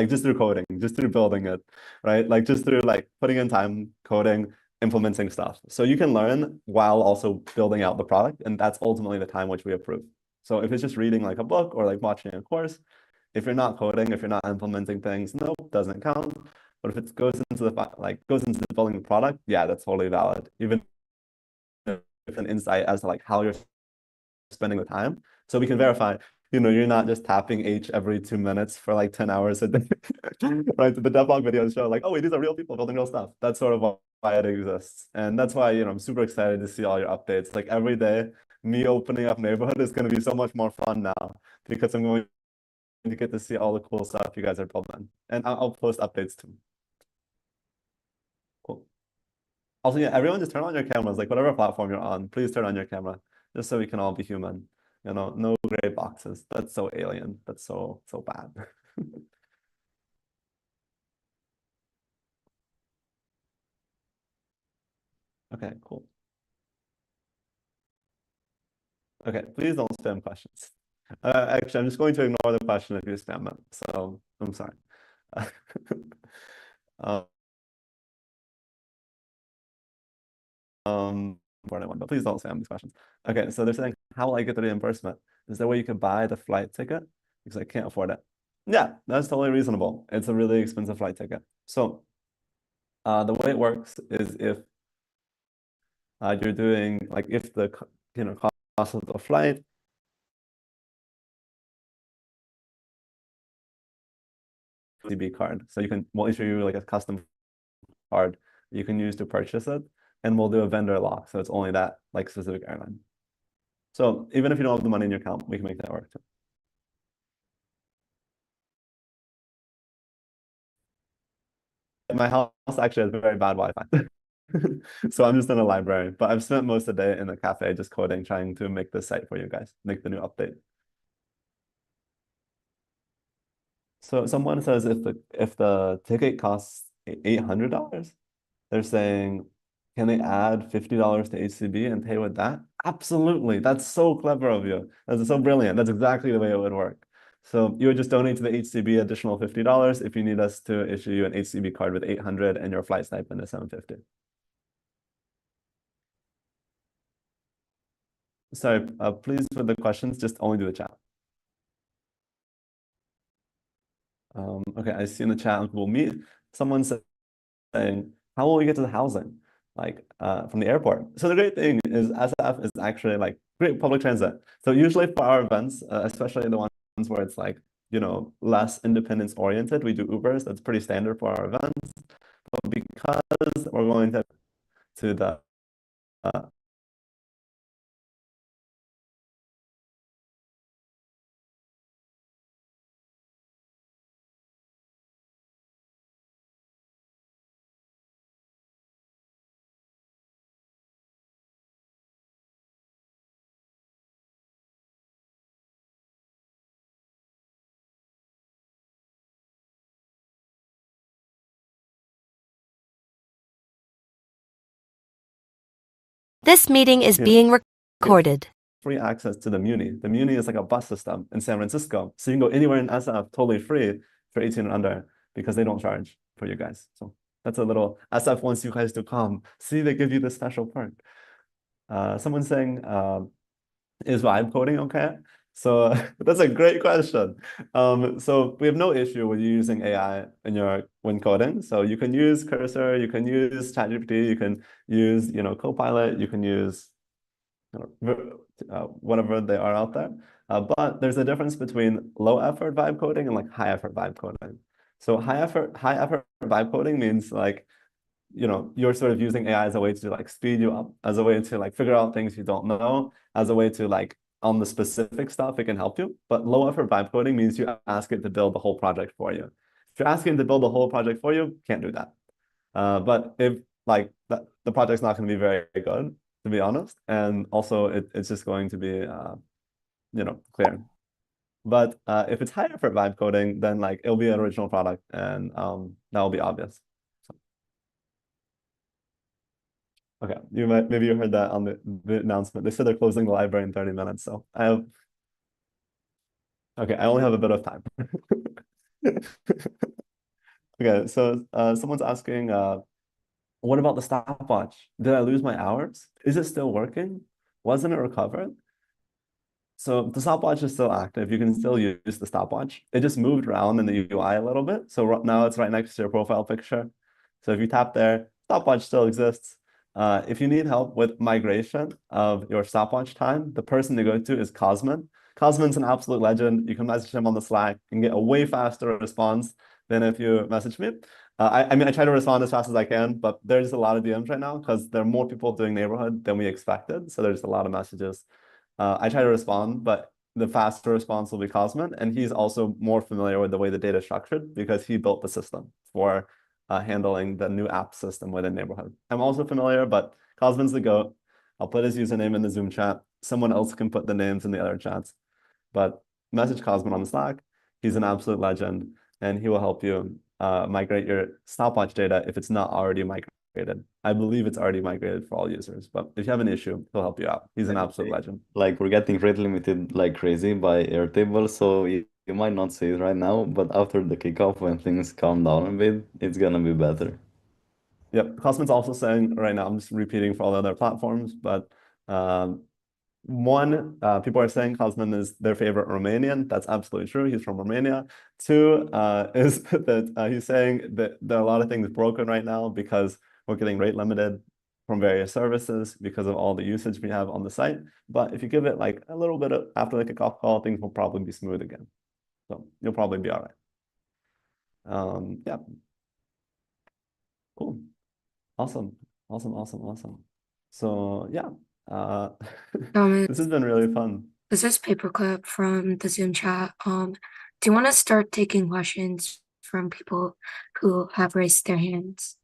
just through coding, just through building it, right? Like just through like putting in time, coding, implementing stuff. So you can learn while also building out the product, and that's ultimately the time which we approve. So if it's just reading like a book or like watching a course, if you're not coding, if you're not implementing things, nope, doesn't count. But if it goes into building the product, yeah, that's totally valid. Even if an insight as to like how you're spending the time. So we can verify, you're not just tapping H every 2 minutes for like 10 hours a day. Right? The devlog videos show like, oh wait, these are real people building real stuff. That's sort of why it exists. And that's why, I'm super excited to see all your updates. Like every day, me opening up Neighborhood is going to be so much more fun now because I'm going to get to see all the cool stuff you guys are building. And I'll post updates too. Cool. Also, yeah, everyone just turn on your cameras, like whatever platform you're on, please turn on your camera, just so we can all be human. No gray boxes. That's so alien. That's so bad. Okay, cool. Okay, please don't spam questions. Actually, I'm just going to ignore the question if you spam it. So I'm sorry. But please don't spam these questions. Okay, so they're saying, how will I get the reimbursement? Is there a way you can buy the flight ticket? Because I can't afford it. Yeah, that's totally reasonable. It's a really expensive flight ticket. So the way it works is if you're doing like if the cost of the flight CB card. So we'll issue you like a custom card you can use to purchase it, and we'll do a vendor lock. So it's only that like specific airline. So even if you don't have the money in your account, we can make that work too. My house actually has very bad Wi-Fi. So I'm just in a library, but I've spent most of the day in the cafe just coding, trying to make this site for you guys, make the new update. So someone says if the ticket costs $800, they're saying, can they add $50 to HCB and pay with that? Absolutely. That's so clever of you. That's so brilliant. That's exactly the way it would work. So you would just donate to the HCB additional $50 if you need us to issue you an HCB card with 800 and your flight stipend is 750. Sorry, please for the questions, just only do the chat. Okay, I see in the chat we'll meet. Someone saying, how will we get to the housing? Like from the airport. So the great thing is SF is actually like great public transit. So usually for our events, especially the ones where it's like, less independence oriented, we do Ubers. That's pretty standard for our events. But because we're going to the This meeting is being recorded. free access to the Muni. The Muni is like a bus system in San Francisco. So you can go anywhere in SF totally free for 18 and under because they don't charge for you guys. So that's a little SF wants you guys to come. See, they give you this special perk. Someone's saying, is vibe coding okay? So that's a great question. So we have no issue with you using AI when coding. So you can use Cursor, you can use ChatGPT, you can use Copilot, you can use whatever they are out there. But there's a difference between low effort vibe coding and like high effort vibe coding. So high effort vibe coding means like you're sort of using AI as a way to like speed you up, as a way to like figure out things you don't know, as a way to like on the specific stuff it can help you. But low effort vibe coding means you ask it to build the whole project for you. If you're asking it to build the whole project for you, can't do that. But if like the project's not going to be very good, to be honest, and also it's just going to be clear. But if it's high effort vibe coding, then like it'll be an original product, and that'll be obvious. Okay, maybe you heard that on the announcement. They said they're closing the library in 30 minutes, so I only have a bit of time. Okay, so someone's asking, what about the stopwatch? Did I lose my hours? Is it still working? Wasn't it recovered? So the stopwatch is still active. You can still use the stopwatch. It just moved around in the UI a little bit. So now it's right next to your profile picture. So if you tap there, stopwatch still exists. If you need help with migration of your stopwatch time, the person to go to is Cosmin. Cosmin's an absolute legend. You can message him on the Slack and get a way faster response than if you message me. I mean, I try to respond as fast as I can, but there's a lot of DMs right now because there are more people doing neighborhood than we expected. So there's a lot of messages. I try to respond, but the faster response will be Cosmin, and he's also more familiar with the way the data is structured because he built the system for handling the new app system within Neighborhood. I'm also familiar, but Cosmin's the GOAT. I'll put his username in the Zoom chat. Someone else can put the names in the other chats, but message Cosmin on the Slack. He's an absolute legend, and he will help you migrate your stopwatch data if it's not already migrated. I believe it's already migrated for all users, but if you have an issue, he'll help you out. He's an absolute legend. Like we're getting rate limited like crazy by Airtable, so you might not see it right now, but after the kickoff, when things calm down a bit, it's gonna be better. Yep, Cosmin's also saying right now, I'm just repeating for all the other platforms, but one, people are saying Cosmin is their favorite Romanian. That's absolutely true. He's from Romania. Two, is that he's saying that there are a lot of things broken right now because we're getting rate limited from various services because of all the usage we have on the site. But if you give it like a little bit after the kickoff call, things will probably be smooth again. So you'll probably be all right. Yeah. Cool. Awesome. So yeah. This has been really fun. This is Paperclip from the Zoom chat. Do you want to start taking questions from people who have raised their hands?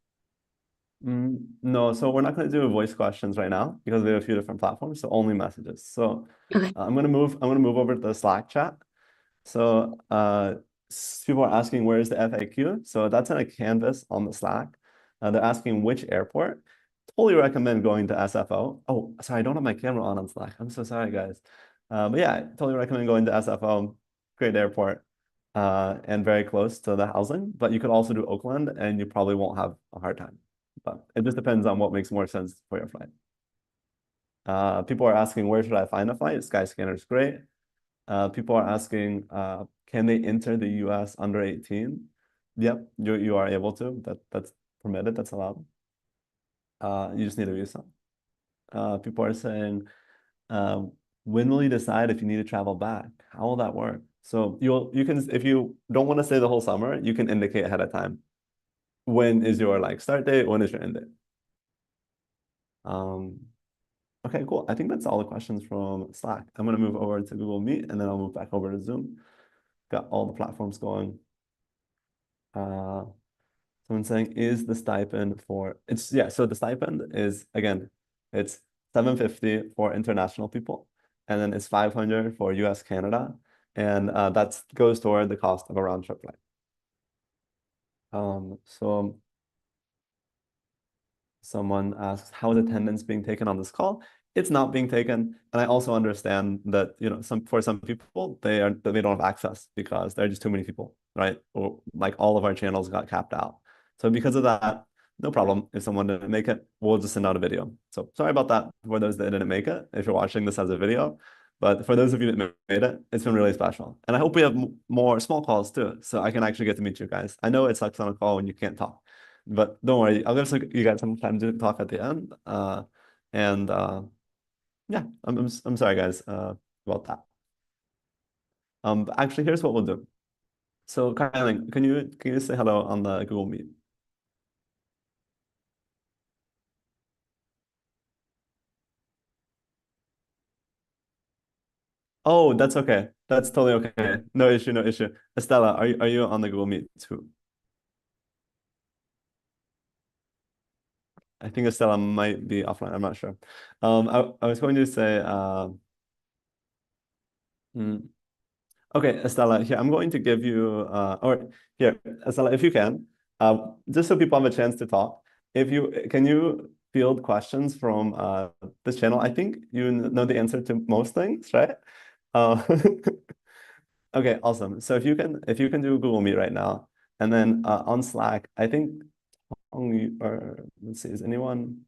No, so we're not going to do voice questions right now because we have a few different platforms, so only messages. So Okay. I'm gonna move over to the Slack chat. So people are asking where's the FAQ? So that's in a canvas on the Slack. They're asking which airport. Totally recommend going to SFO. Oh, sorry, I don't have my camera on Slack. I'm so sorry, guys. But yeah, totally recommend going to SFO. Great airport, and very close to the housing. But you could also do Oakland, and you probably won't have a hard time. But it just depends on what makes more sense for your flight. People are asking, where should I find a flight? Skyscanner is great. People are asking, can they enter the US under 18? Yep, you are able to. That's permitted, that's allowed. You just need a visa. People are saying, when will you decide if you need to travel back? How will that work? So you can, if you don't want to stay the whole summer, you can indicate ahead of time. When is your like start date? When is your end date? Okay, cool. I think that's all the questions from Slack. I'm gonna move over to Google Meet and then I'll move back over to Zoom. Got all the platforms going. Someone saying, is the stipend for so the stipend is again, it's $750 for international people, and then it's $500 for US Canada, and that goes toward the cost of a round trip flight. So someone asks, how is attendance being taken on this call? It's not being taken, and I also understand that for some people they don't have access because there are just too many people, right? Or like all of our channels got capped out. So because of that, no problem. If someone didn't make it, we'll just send out a video. So sorry about that for those that didn't make it, if you're watching this as a video. But for those of you that made it, it's been really special. And I hope we have more small calls too, so I can actually get to meet you guys. I know it sucks on a call when you can't talk, but don't worry, I'll give you guys some time to talk at the end. And yeah, I'm sorry guys about that. But actually, here's what we'll do. So, Kylie, can you say hello on the Google Meet? Oh, that's okay. That's totally okay. No issue, no issue. Estella, are you on the Google Meet too? I think Estella might be offline. I'm not sure. I was going to say, hmm, okay, Estella, here I'm going to give you, or here, Estella, if you can, just so people have a chance to talk, can you field questions from this channel? I think you know the answer to most things, right? Uh, okay, awesome. So if you can do Google Meet right now, and then on Slack, I think only, or let's see, is anyone?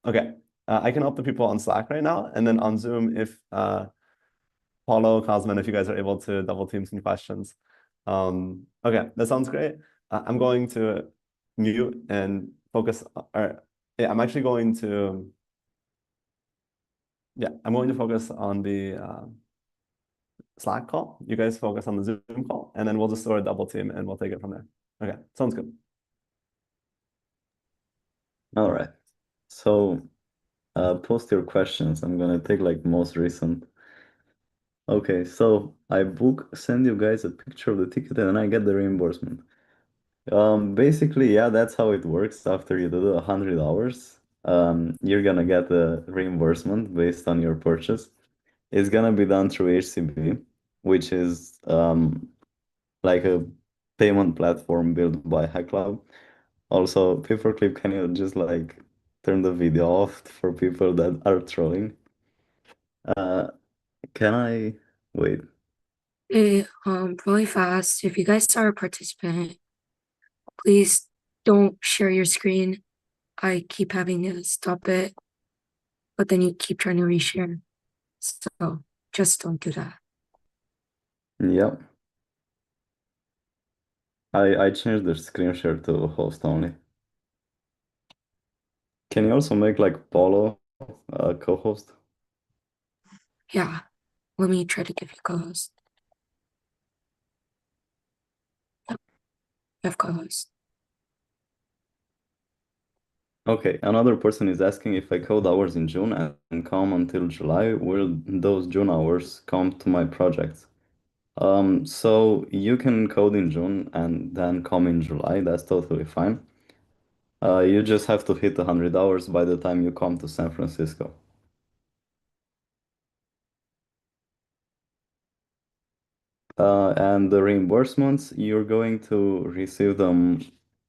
Okay, I can help the people on Slack right now, and then on Zoom, if Paulo, Cosman, if you guys are able to double team some questions. Okay, that sounds great. I'm going to mute and focus, or yeah, I'm actually going to, yeah, I'm going to focus on the Slack call. You guys focus on the Zoom call, and then we'll just throw a double team and we'll take it from there. Okay, sounds good. All right. So post your questions. I'm gonna take like most recent. Okay, so I send you guys a picture of the ticket and I get the reimbursement. Basically, yeah, that's how it works. After you do the 100 hours, you're gonna get a reimbursement based on your purchase. It's gonna be done through HCB, which is like a payment platform built by HackClub. Also, Paperclip, can you just like turn the video off for people that are trolling? Uh, can I wait? Hey, really fast, if you guys are a participant, please don't share your screen. I keep having to stop it, but then you keep trying to reshare. So just don't do that. Yep. I changed the screen share to host only. Can you also make like Paulo co-host? Yeah, let me try to give you co-host. Yep, you have co-host. Okay, another person is asking if I code hours in June and come until July, will those June hours come to my projects? So you can code in June and then come in July, that's totally fine. You just have to hit 100 hours by the time you come to San Francisco. And the reimbursements, you're going to receive them,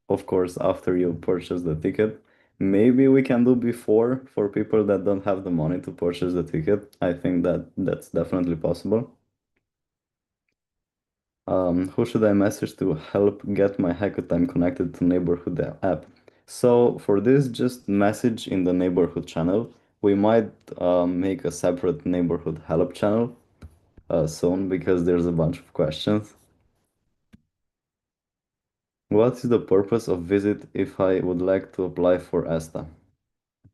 of course, after you purchase the ticket. Maybe we can do before for people that don't have the money to purchase the ticket. I think that's definitely possible. Who should I message to help get my hackathon connected to neighborhood app? So for this, just message in the neighborhood channel. We might make a separate neighborhood help channel soon because there's a bunch of questions. What is the purpose of visit if I would like to apply for ESTA?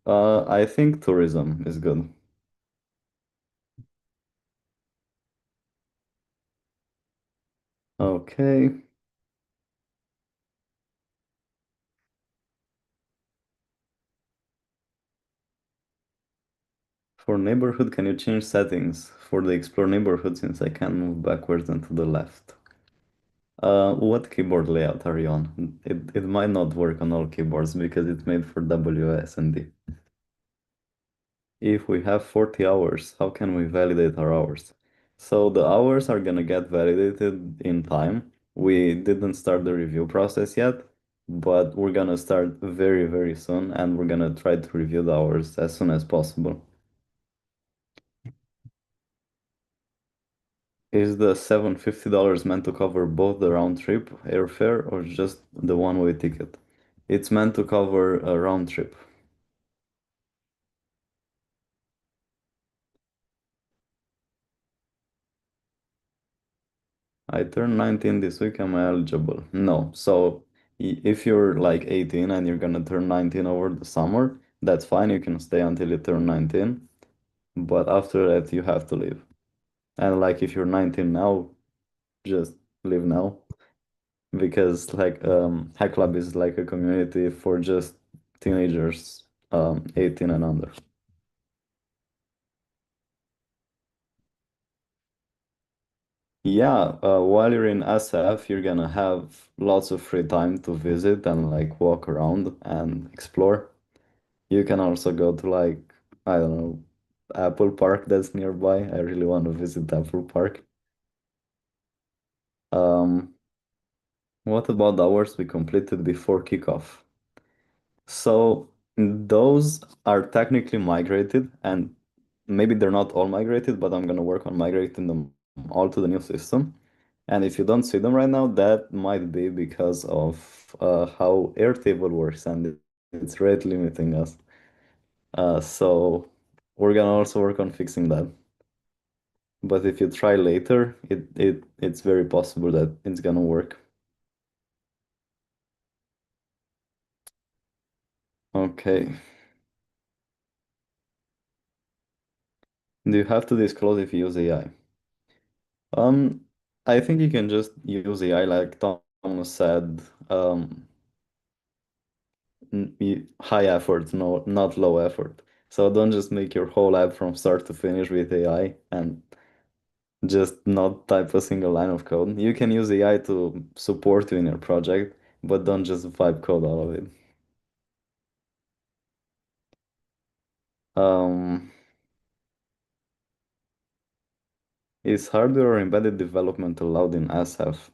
I think tourism is good. Okay. For neighborhood, can you change settings for the explore neighborhood since I can move backwards and to the left? What keyboard layout are you on? It might not work on all keyboards because it's made for WSD. If we have 40 hours, how can we validate our hours? So the hours are gonna get validated in time. We didn't start the review process yet, but we're gonna start very, very soon, and we're gonna try to review the hours as soon as possible. Is the $750 meant to cover both the round trip airfare or just the one-way ticket? It's meant to cover a round trip. I turned 19 this week. Am I eligible? No. So if you're like 18 and you're gonna turn 19 over the summer, that's fine. You can stay until you turn 19. But after that, you have to leave. And like if you're 19 now, just leave now. Because like Hack Club is like a community for just teenagers 18 and under. Yeah, while you're in SF, you're gonna have lots of free time to visit and like walk around and explore. You can also go to like, I don't know, Apple Park that's nearby. I really want to visit Apple Park. Um, what about the hours we completed before kickoff? So those are technically migrated, and maybe they're not all migrated, but I'm gonna work on migrating them all to the new system. And if you don't see them right now, that might be because of how Airtable works, and it's rate limiting us. So we're gonna also work on fixing that. But if you try later, it's very possible that it's gonna work. Okay. Do you have to disclose if you use AI? Um, I think you can just use AI like Thomas said, high effort, no, not low effort. So don't just make your whole app from start to finish with AI and just not type a single line of code. You can use AI to support you in your project, but don't just vibe code all of it. Um, is hardware or embedded development allowed in SF?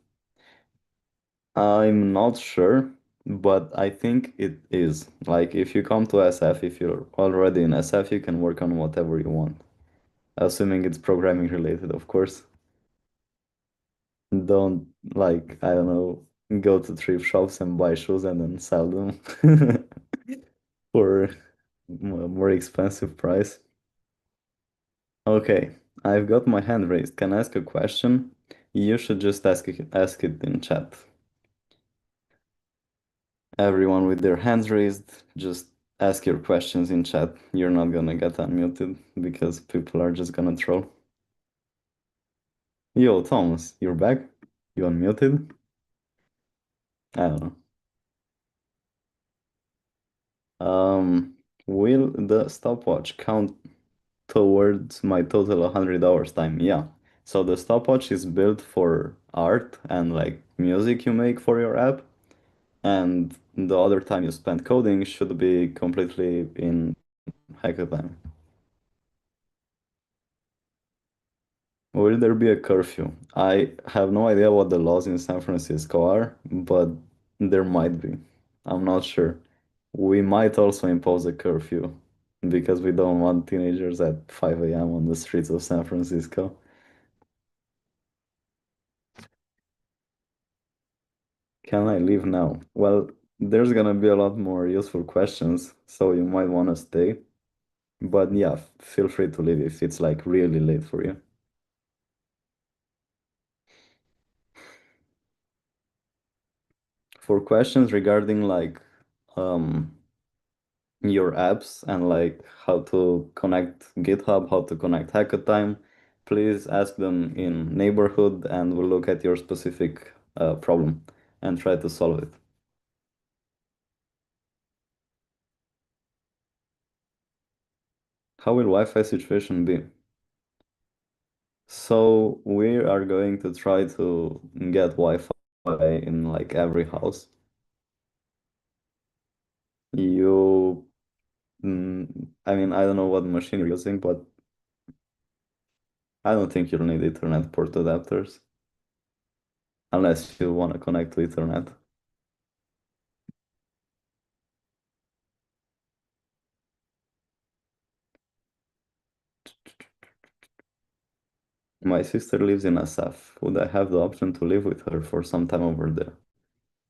I'm not sure, but I think it is. Like, if you come to SF, if you're already in SF, you can work on whatever you want, assuming it's programming related, of course. Don't, like, I don't know, go to thrift shops and buy shoes and then sell them for a more expensive price. Okay, I've got my hand raised. Can I ask a question? You should just ask it in chat. Everyone with their hands raised, just ask your questions in chat. You're not gonna get unmuted because people are just gonna troll. Yo, Thomas, you're back? You unmuted? I don't know. Will the stopwatch count towards my total 100 hours time? Yeah. So the stopwatch is built for art and like music you make for your app, and the other time you spend coding should be completely in hackathon. Will there be a curfew? I have no idea what the laws in San Francisco are, but there might be. I'm not sure. We might also impose a curfew because we don't want teenagers at 5 a.m. on the streets of San Francisco. Can I leave now? Well, there's gonna be a lot more useful questions, so you might want to stay. But yeah, feel free to leave if it's like really late for you. For questions regarding like um your apps and like how to connect GitHub, how to connect Hackathon, please ask them in neighborhood and we'll look at your specific problem and try to solve it. How will Wi-Fi situation be? So we are going to try to get Wi-Fi in like every house. You, I mean, I don't know what machine you're using, but I don't think you'll need Ethernet port adapters unless you want to connect to Ethernet. My sister lives in SF. Would I have the option to live with her for some time over there?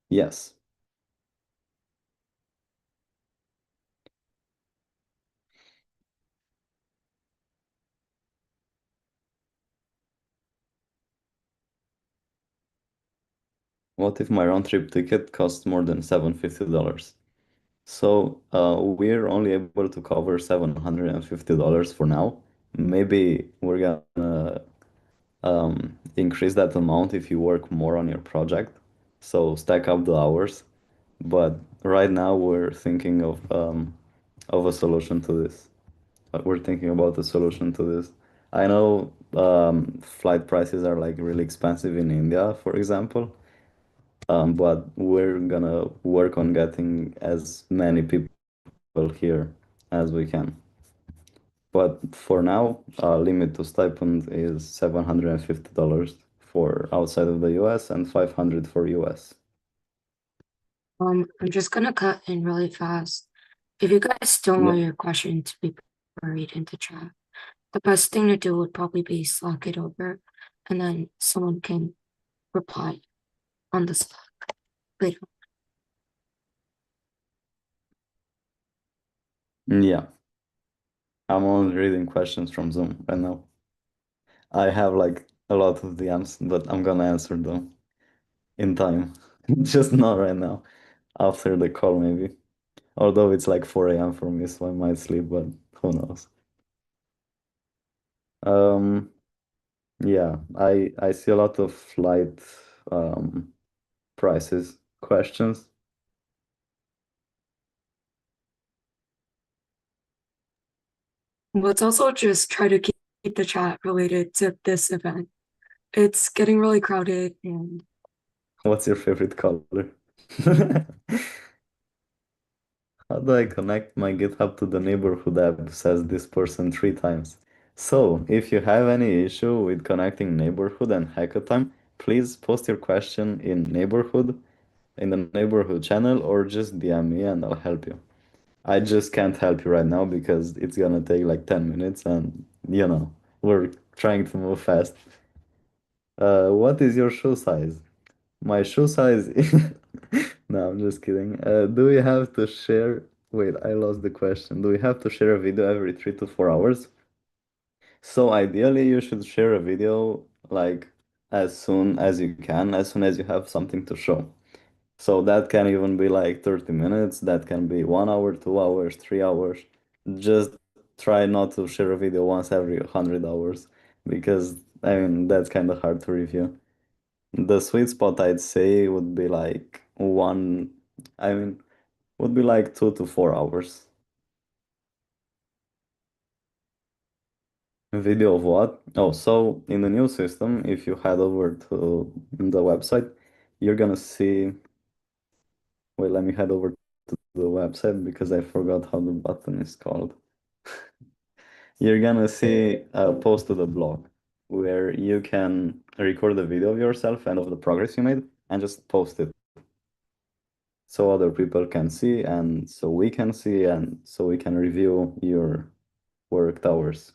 Yes. What if my round trip ticket costs more than $750? So we're only able to cover $750 for now. Maybe we're gonna increase that amount if you work more on your project. So stack up the hours. But right now we're thinking of a solution to this. We're thinking about a solution to this. I know flight prices are like really expensive in India, for example. But we're gonna work on getting as many people here as we can. But for now, limit to stipend is $750 for outside of the US and 500 for US. I'm just gonna cut in really fast. If you guys don't want your question to be buried into chat, the best thing to do would probably be Slack it over, and then someone can reply on the Slack later. Yeah, I'm only reading questions from Zoom right now. I have like a lot of DMs, but I'm gonna answer them in time. Just not right now. After the call, maybe. Although it's like 4 a.m. for me, so I might sleep, but who knows. Um, yeah, I see a lot of flight prices questions. Let's also just try to keep the chat related to this event. It's getting really crowded and What's your favorite color? How do I connect my GitHub to the neighborhood app? Says this person 3 times. So, if you have any issue with connecting neighborhood and hackathon, please post your question in the neighborhood channel, or just DM me and I'll help you. I just can't help you right now because it's gonna take like 10 minutes and we're trying to move fast. What is your shoe size? My shoe size No, I'm just kidding. Do we have to share? Wait, I lost the question. Do we have to share a video every 3 to 4 hours? So ideally, you should share a video like as soon as you can, as soon as you have something to show. So that can even be like 30 minutes, that can be 1 hour, 2 hours, 3 hours. Just try not to share a video once every 100 hours because I mean that's kind of hard to review. The sweet spot I'd say would be like I mean, would be like 2 to 4 hours. Video of what? Oh, so in the new system, if you head over to the website, you're gonna see. Wait, let me head over to the website because I forgot how the button is called. You're gonna see a post to the blog where you can record a video of yourself and of the progress you made and just post it so other people can see and so we can see and so we can review your worked hours.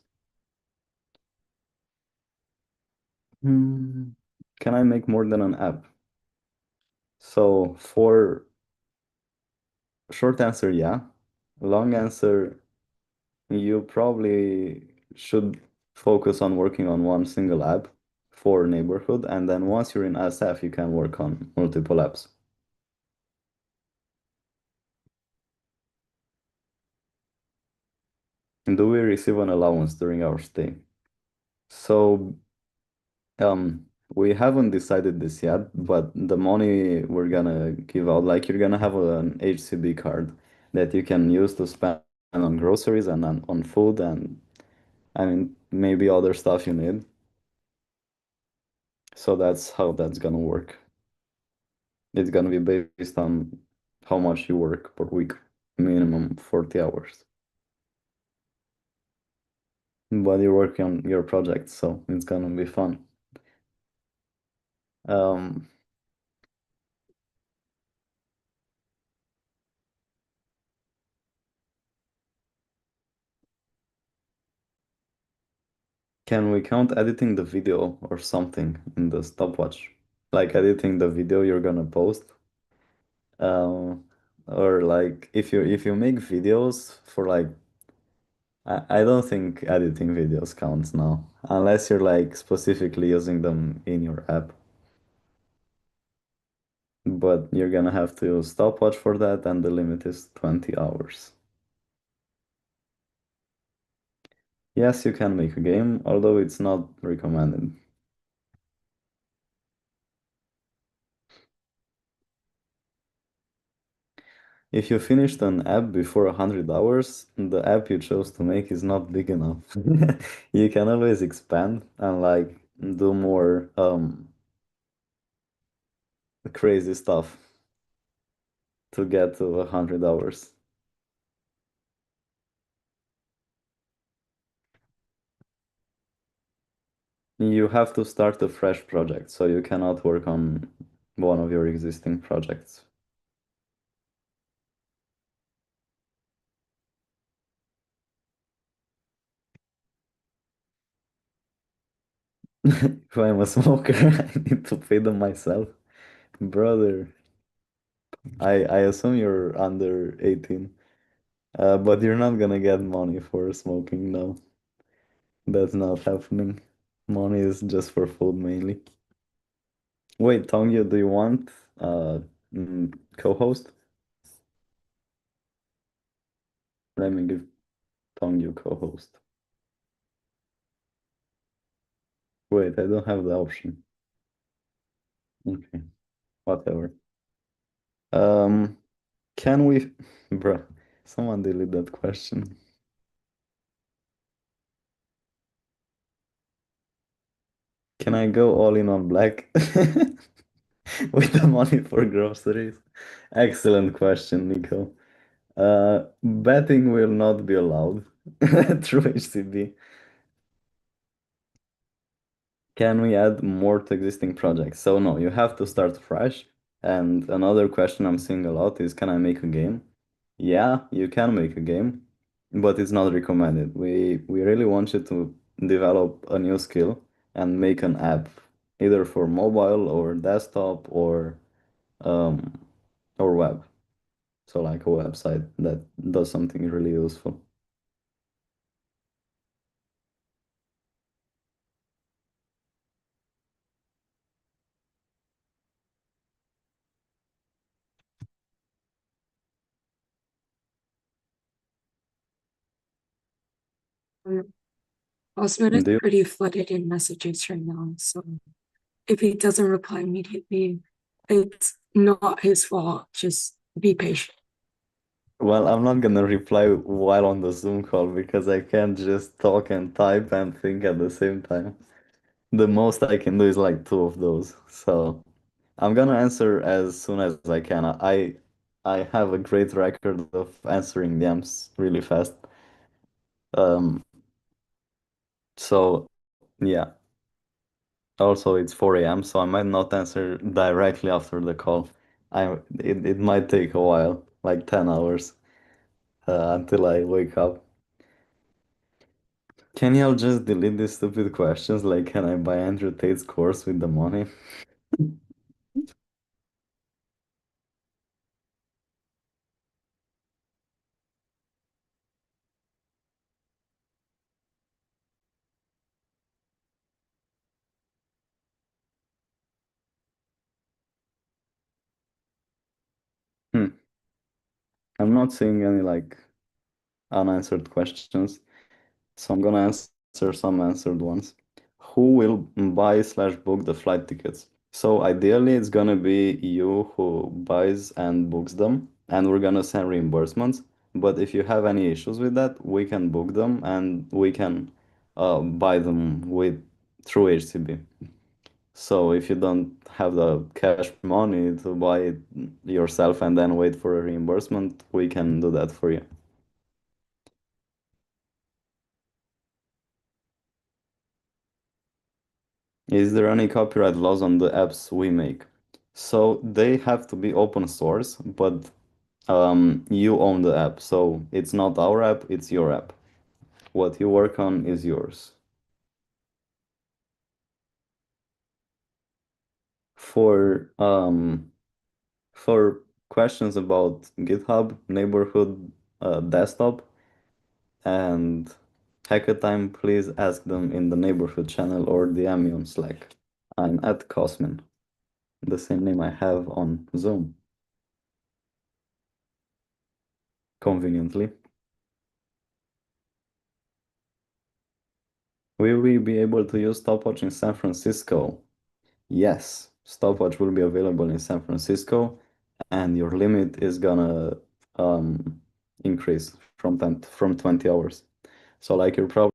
Hmm. Can I make more than an app? So for short answer, yeah. Long answer, you probably should focus on working on one single app for neighborhood, and then once you're in SF, you can work on multiple apps. Do we receive an allowance during our stay? So we haven't decided this yet, but the money we're gonna give out, like you're gonna have an HCB card that you can use to spend on groceries and on food and I mean maybe other stuff you need. So that's how that's gonna work. It's gonna be based on how much you work per week, minimum 40 hours. But you're working on your project, so it's gonna be fun. Um, Can we count editing the video or something in the stopwatch? Like editing the video you're gonna post? Or like if you make videos for like I don't think editing videos counts now, unless you're like specifically using them in your app. but you're gonna have to use stopwatch for that, and the limit is 20 hours. Yes, you can make a game, although it's not recommended. If you finished an app before 100 hours, the app you chose to make is not big enough. You can always expand and like do more crazy stuff to get to 100 hours. You have to start a fresh project, so you cannot work on one of your existing projects. If I'm a smoker, I need to pay them myself. Brother, I assume you're under 18, but you're not gonna get money for smoking, no. That's not happening. Money is just for food mainly. Wait, Tongyo, do you want co-host? Let me give Tongyo co-host. Wait, I don't have the option. Okay, whatever. Um, can we, bruh, someone delete that question. Can I go all in on black with the money for groceries? Excellent question, Nico. Betting will not be allowed through HCB. Can we add more to existing projects? So no, you have to start fresh. And another question I'm seeing a lot is, can I make a game? Yeah, you can make a game, but it's not recommended. We really want you to develop a new skill and make an app, either for mobile or desktop um or web. So like a website that does something really useful. Osman is Do you pretty flooded in messages right now, so if he doesn't reply immediately, it's not his fault. Just be patient. Well, I'm not gonna reply while on the Zoom call because I can't just talk and type and think at the same time. The most I can do is like two of those. So I'm gonna answer as soon as I can. I have a great record of answering DMs really fast. Um, so yeah. Also, it's 4 a.m., so I might not answer directly after the call. It might take a while, like 10 hours, until I wake up. Can y'all just delete these stupid questions? Like, can I buy Andrew Tate's course with the money? Hmm. I'm not seeing any like unanswered questions, so I'm gonna answer some answered ones. Who will buy slash book the flight tickets? So ideally, it's gonna be you who buys and books them, and we're gonna send reimbursements. But if you have any issues with that, we can book them and we can buy them with through HCB. So if you don't have the cash money to buy it yourself and then wait for a reimbursement, we can do that for you. Is there any copyright laws on the apps we make? So they have to be open source, but you own the app. So it's not our app, it's your app. What you work on is yours. For for questions about GitHub, neighborhood, desktop, and hacker time, please ask them in the neighborhood channel or DM me on Slack. I'm at Cosmin. the same name I have on Zoom. Conveniently. Will we be able to use stopwatch in San Francisco? Yes, stopwatch will be available in San Francisco, and your limit is gonna increase from 20 hours. So like you're probably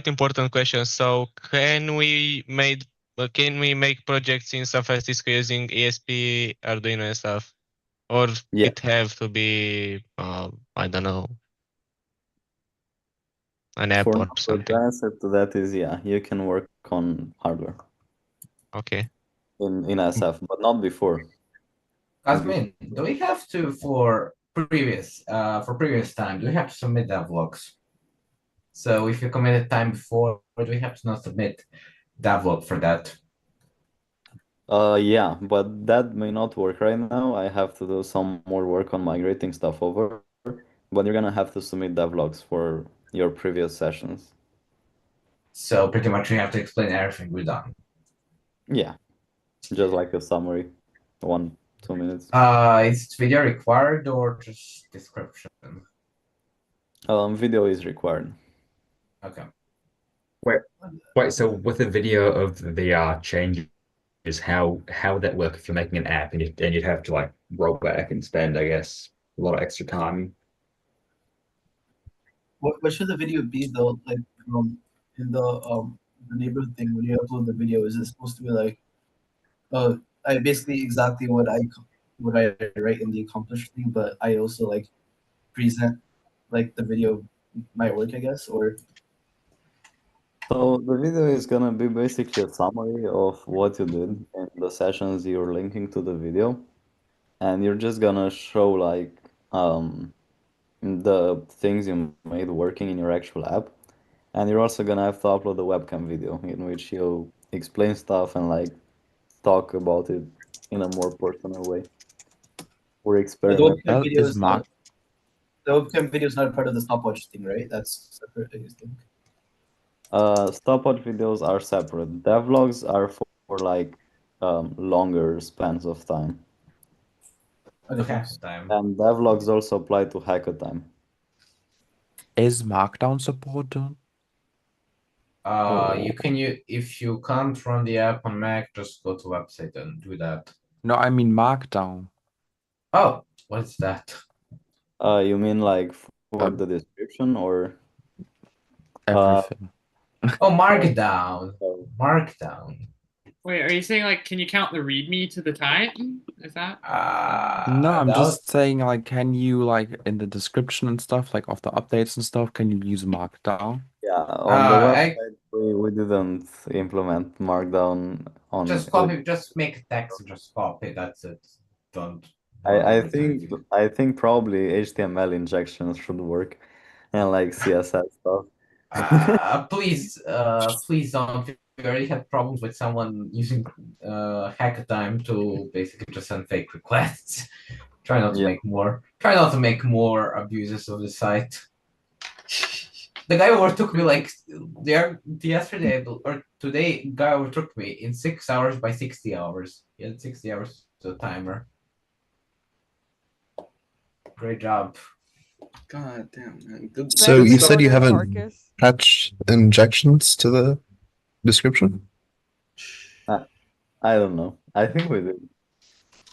important question. So can we make projects in San Francisco using ESP, Arduino and stuff? Or Yeah. it have to be I don't know, an app For or now, something? the answer to that is yeah, you can work on hardware Okay. in SF, but not before. Asmin, do we have to for previous time, do we have to submit devlogs? So if you committed time before, do we have to not submit devlog for that? Yeah, but that may not work right now. I have to do some more work on migrating stuff over, but you're gonna have to submit devlogs for your previous sessions. So pretty much we have to explain everything we've done. Yeah, just like a summary, 1-2 minutes. Is video required or just description? Video is required. Okay. Wait, so with a video of the changes, how would that work if you're making an app and you'd have to like roll back and spend, I guess, a lot of extra time? What should the video be though? Like in the neighborhood thing, when you upload the video, is it supposed to be like I basically exactly what I write in the accomplished thing, but I also like present like the video might work, I guess, or So the video is gonna be basically a summary of what you did in the sessions you're linking to the video, and you're just gonna show like the things you made working in your actual app, and you're also gonna have to upload a webcam video in which you explain stuff and like talk about it in a more personal way or the experiment. webcam video Is is Mark the webcam video is not part of the stopwatch thing, right? That's separate, I think. Stopwatch videos are separate. Devlogs are for like longer spans of time. Okay. Time. And devlogs also apply to hacker time. is Markdown supported? You can if you can't run the app on Mac, just go to website and do that. No, I mean Markdown. Oh, what's that? You mean like for the description or Everything. Oh, Markdown. so- Markdown. Wait, are you saying like can you count the readme to the time? Is that? No, I'm that just saying like can you like in the description and stuff, like of the updates and stuff, can you use Markdown? Yeah, on the website we didn't implement Markdown on just copy, just make a text and just copy. That's it. Don't. I think probably HTML injections should work and like CSS stuff. Please don't. We already had problems with someone using Hackatime to basically just send fake requests. Try not to make more. Try not to make more abuses of the site. The guy overtook me like yesterday or today. Guy overtook me in 6 hours by 60 hours. He had 60 hours to timer. Great job. God damn, man. Good. So you said you haven't patched injections to the description? I don't know. I think we did.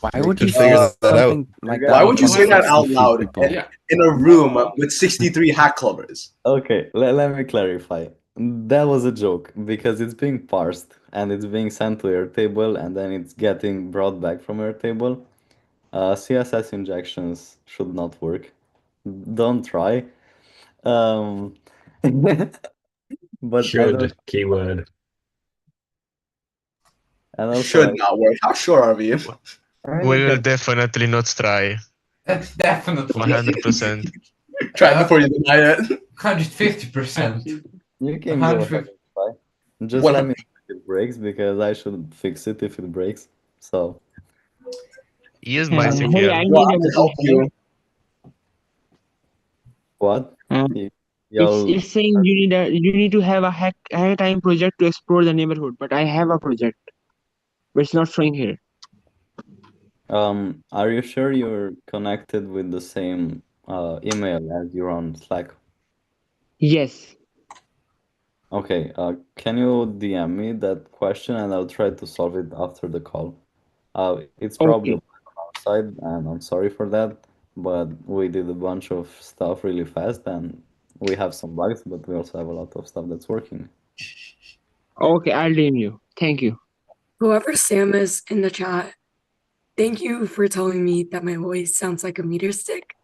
Why would you figure that out? Like Why would you say that out loud people? in a room with 63 hack lovers? Okay, let me clarify. That was a joke because it's being parsed and it's being sent to Airtable and then it's getting brought back from Airtable. CSS injections should not work. Don't try. But Should keyword. And also, Should not work. How sure are we? We will definitely not try. Definitely. 100%. Try before you deny it. 150%. You can go ahead and try. Just Well, let me know if it breaks because I should fix it if it breaks. So Use Hey, MySQL. I Well, I need can help you. what? It's saying you need to have a hack time project to explore the neighborhood, but I have a project, but it's not showing here. Are you sure you're connected with the same email as you're on Slack? Yes. Okay, can you DM me that question and I'll try to solve it after the call. It's probably Okay. on our side and I'm sorry for that, but we did a bunch of stuff really fast and we have some bugs, but we also have a lot of stuff that's working. Okay, I'll DM you. Thank you. Whoever Sam is in the chat, thank you for telling me that my voice sounds like a meter stick.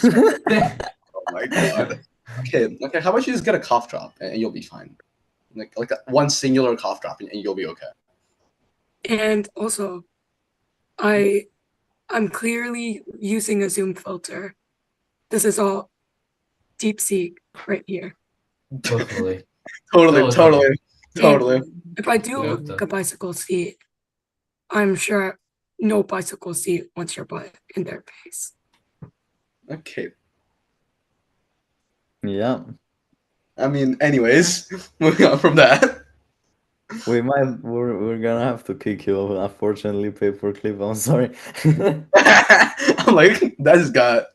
Oh my god. Okay. How about you just get a cough drop and you'll be fine. Like one singular cough drop and you'll be okay. And also, I'm clearly using a zoom filter. This is all DeepSeek right here. Totally. Totally. If I do look like a bicycle seat, I'm sure no bicycle seat wants your butt in their face. Okay. Yeah. I mean, anyways, moving on from that. We're gonna have to kick you, unfortunately, Paperclip. I'm sorry. I'm like, that just got.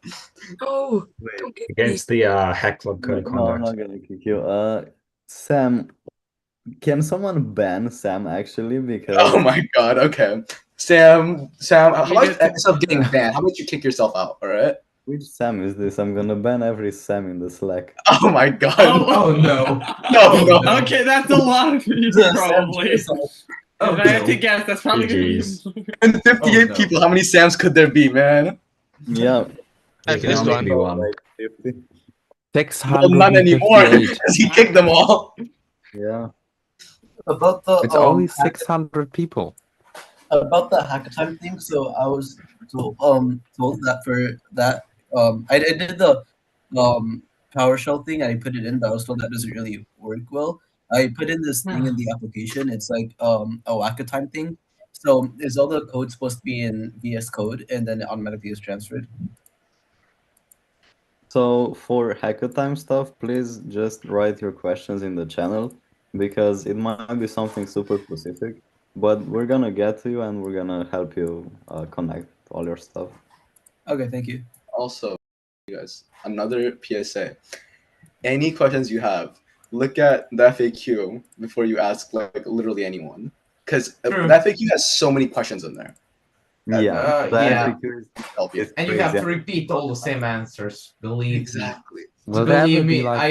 Oh, don't get Against the Hack Club Code of No, I'm Conduct. not gonna kick you. Sam, can someone ban Sam actually? Because Oh my god. Okay, Sam. How about instead of getting banned, how about you kick yourself out? All right. which Sam is this? I'm gonna ban every Sam in the Slack. Oh my god. Oh no. No. Okay, that's a lot of people, probably. Oh, If I had to no. guess, that's probably gonna be. And 58 no. people. How many Sams could there be, man? Yeah. At least one. Like 50. Well, none anymore 658. because he kicked them all. Yeah. About the It's only 600 people. about the hackathon thing. So I was told that for that I did the PowerShell thing. I put it in, but I was told that doesn't really work well. I put in this thing in the application. It's like a hackathon thing. So is all the code supposed to be in VS Code and then it automatically is transferred? So for hacker time stuff, please just write your questions in the channel because it might be something super specific, but we're gonna get to you and we're gonna help you connect all your stuff. Okay, thank you. Also, you guys, another PSA. Any questions you have, look at the FAQ before you ask like literally anyone, because the FAQ has so many questions in there. Yeah, yeah. Help you. And you have to repeat all the same answers. Believe exactly. Will there ever Believe be me, like I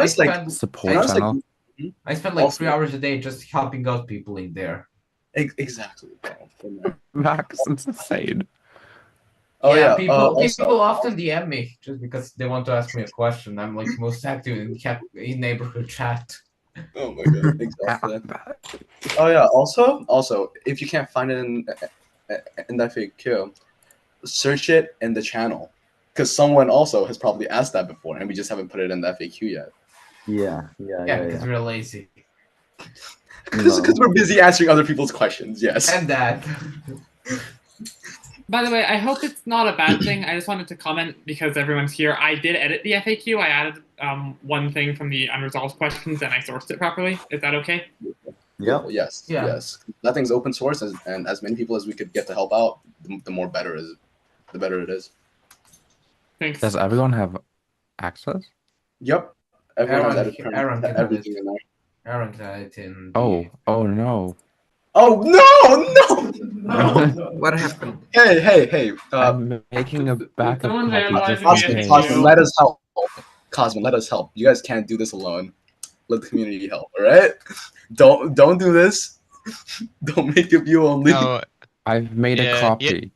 a spend support channel? I spend like 3 hours a day just helping out people in there. Exactly. Max, it's insane. Oh yeah. People often DM me just because they want to ask me a question. I'm like most active in neighborhood chat. Oh my god, exactly. Oh yeah. Also, if you can't find it in the FAQ, search it in the channel, because someone also has probably asked that before, and we just haven't put it in the FAQ yet. Yeah. Because we're lazy. Because we're busy answering other people's questions. Yes. And that. By the way, I hope it's not a bad thing. I just wanted to comment because everyone's here. I did edit the FAQ. I added one thing from the unresolved questions and I sourced it properly. Is that okay? Yeah. Yes. That thing's open source, and as many people as we could get to help out, the more better is, the better it is. Thanks. Does everyone have access? Yep. Everyone has Aaron can everything in there. Aaron can edit in. Oh no. Oh no! What happened? Hey! I'm making a backup Someone copy just vandalized in the case. Cosmin, let us help. Cosmin, let us help. You guys can't do this alone. Let the community help. All right? Don't do this. Don't make it you only. No, I've made a copy.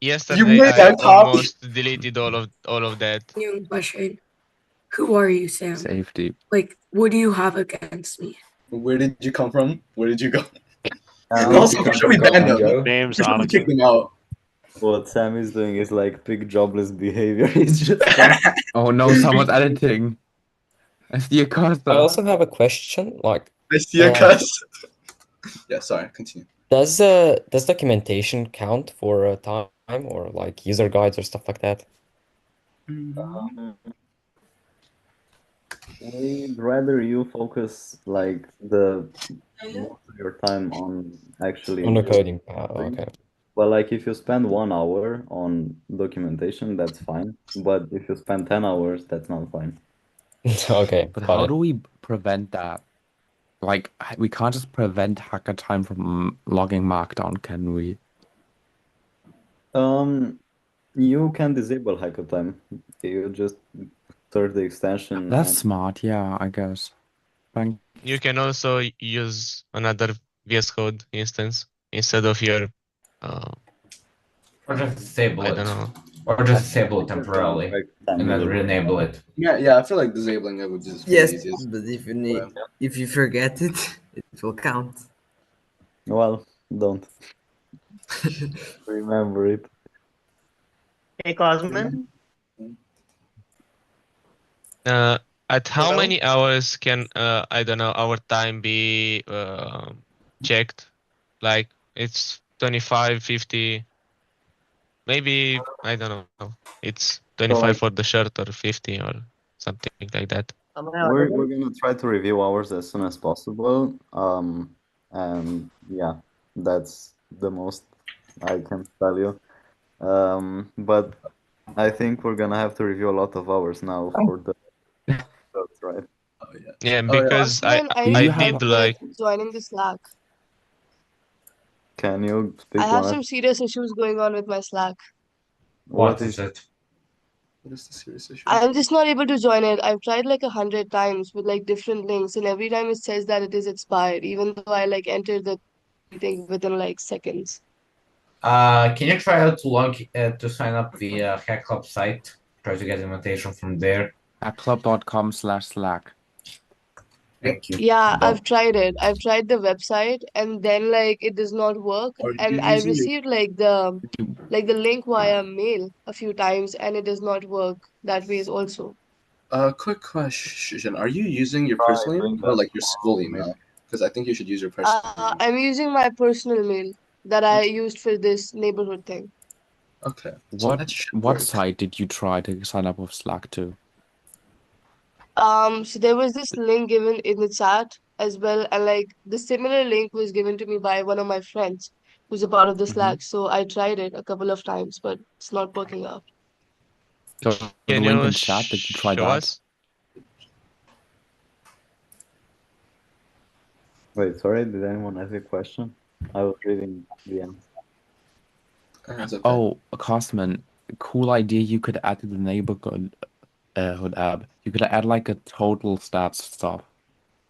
yesterday made I that copy? almost deleted all of that. New question. Who are you, Sam? Safety. Like, what do you have against me? Where did you come from? Where did you go? Um, Also, should we ban them? Name's We should Anakin. kick them out. What Sam is doing is like big jobless behavior. He's just Oh no, someone's editing. I see a cursor. I also have a question. Like, I see a cuss. Yeah, sorry. Continue. does documentation count for time or like user guides or stuff like that? We'd rather you focus like the most of your time on actually On the coding. Okay. Well, like if you spend 1 hour on documentation, that's fine. But if you spend 10 hours, that's not fine. Okay. But how do we prevent that? Like, we can't just prevent hacker time from logging Markdown, can we? You can disable hacker time. You just insert the extension. That's and smart, yeah, I guess. Thank You can also use another VS Code instance instead of your Or just disable I it. don't know. Or just disable it temporarily and then re-enable it. Yeah, I feel like disabling it would just be Yes, the easiest. but if you forget it, it will count. Well, don't remember it. Hey, Cosman. At how Hello? many hours can I don't know our time be checked? Like it's 25, 50, maybe I don't know. It's 25 for the shirt or 50 or something like that. Am I We're audible? gonna try to review ours as soon as possible. And yeah, that's the most I can tell you. But I think we're gonna have to review a lot of hours now for the shirts, right? Yeah, because I I tried did like joining the Slack. Can you speak I have one? some serious issues going on with my Slack. What is it? What is the serious issue? I'm just not able to join it. I've tried like 100 times with like different links, and every time it says that it is expired, even though I like entered the thing within like seconds. Can you try out to log to sign up via Hack Club site? Try to get invitation from there. hackclub.com/slack. Thank you. Yeah, I've tried it. I've tried the website, and then like it does not work. Are you And I using your received like the link via mail a few times, and it does not work that ways also. quick question? Are you using your personal email or like your school email? Because I think you should use your personal email. I'm using my personal mail that I used for this neighborhood thing. Okay. What site did you try to sign up with Slack to? So there was this link given in the chat as well, and like the similar link was given to me by one of my friends who's a part of the Slack. So I tried it a couple of times, but it's not working out. So the Can link you in chat, did you try show that? us? Wait, sorry, did anyone ask a question? I was reading the end. Oh, Cosman, cool idea you could add to the neighborhood hood app. You could add like a total stats stuff.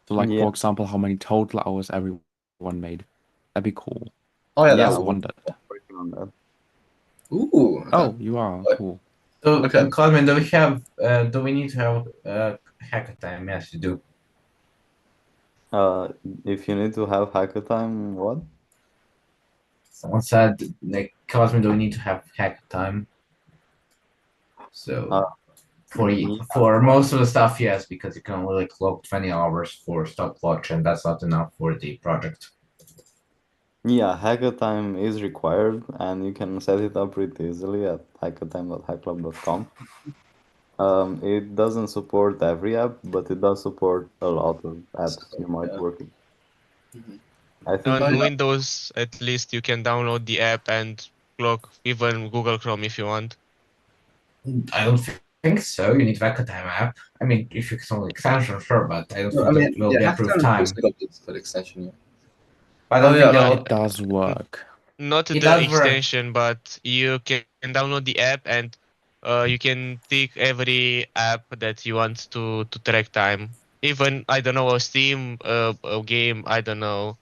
So like Yeah. for example, how many total hours everyone made. That'd be cool. Oh yeah, I that's wondered. Working on that. Ooh. Oh, you are cool. So, Okay. Cosmin, do we need to have hacker time? Yes, you do. If you need to have hacker time, what? Someone said, like, Cosmin, do we need to have hacker time? So, for most of the stuff, yes, because you can only like log 20 hours for stopwatch, and that's not enough for the project. Yeah, hacker time is required, and you can set it up pretty easily at hackertime.hackclub.com. It doesn't support every app, but it does support a lot of apps you might work with. I think On Windows, at least you can download the app and clock even Google Chrome if you want. I don't think so. You need hacker time app. I mean, if you can install the extension, sure, but I don't No, think I mean, that will yeah, be hacker approved time time. is good for the extension. Yeah. I don't think It does work. Not It the does work. extension, but you can download the app and you can tick every app that you want to track time. Even I don't know, a Steam a game, I don't know.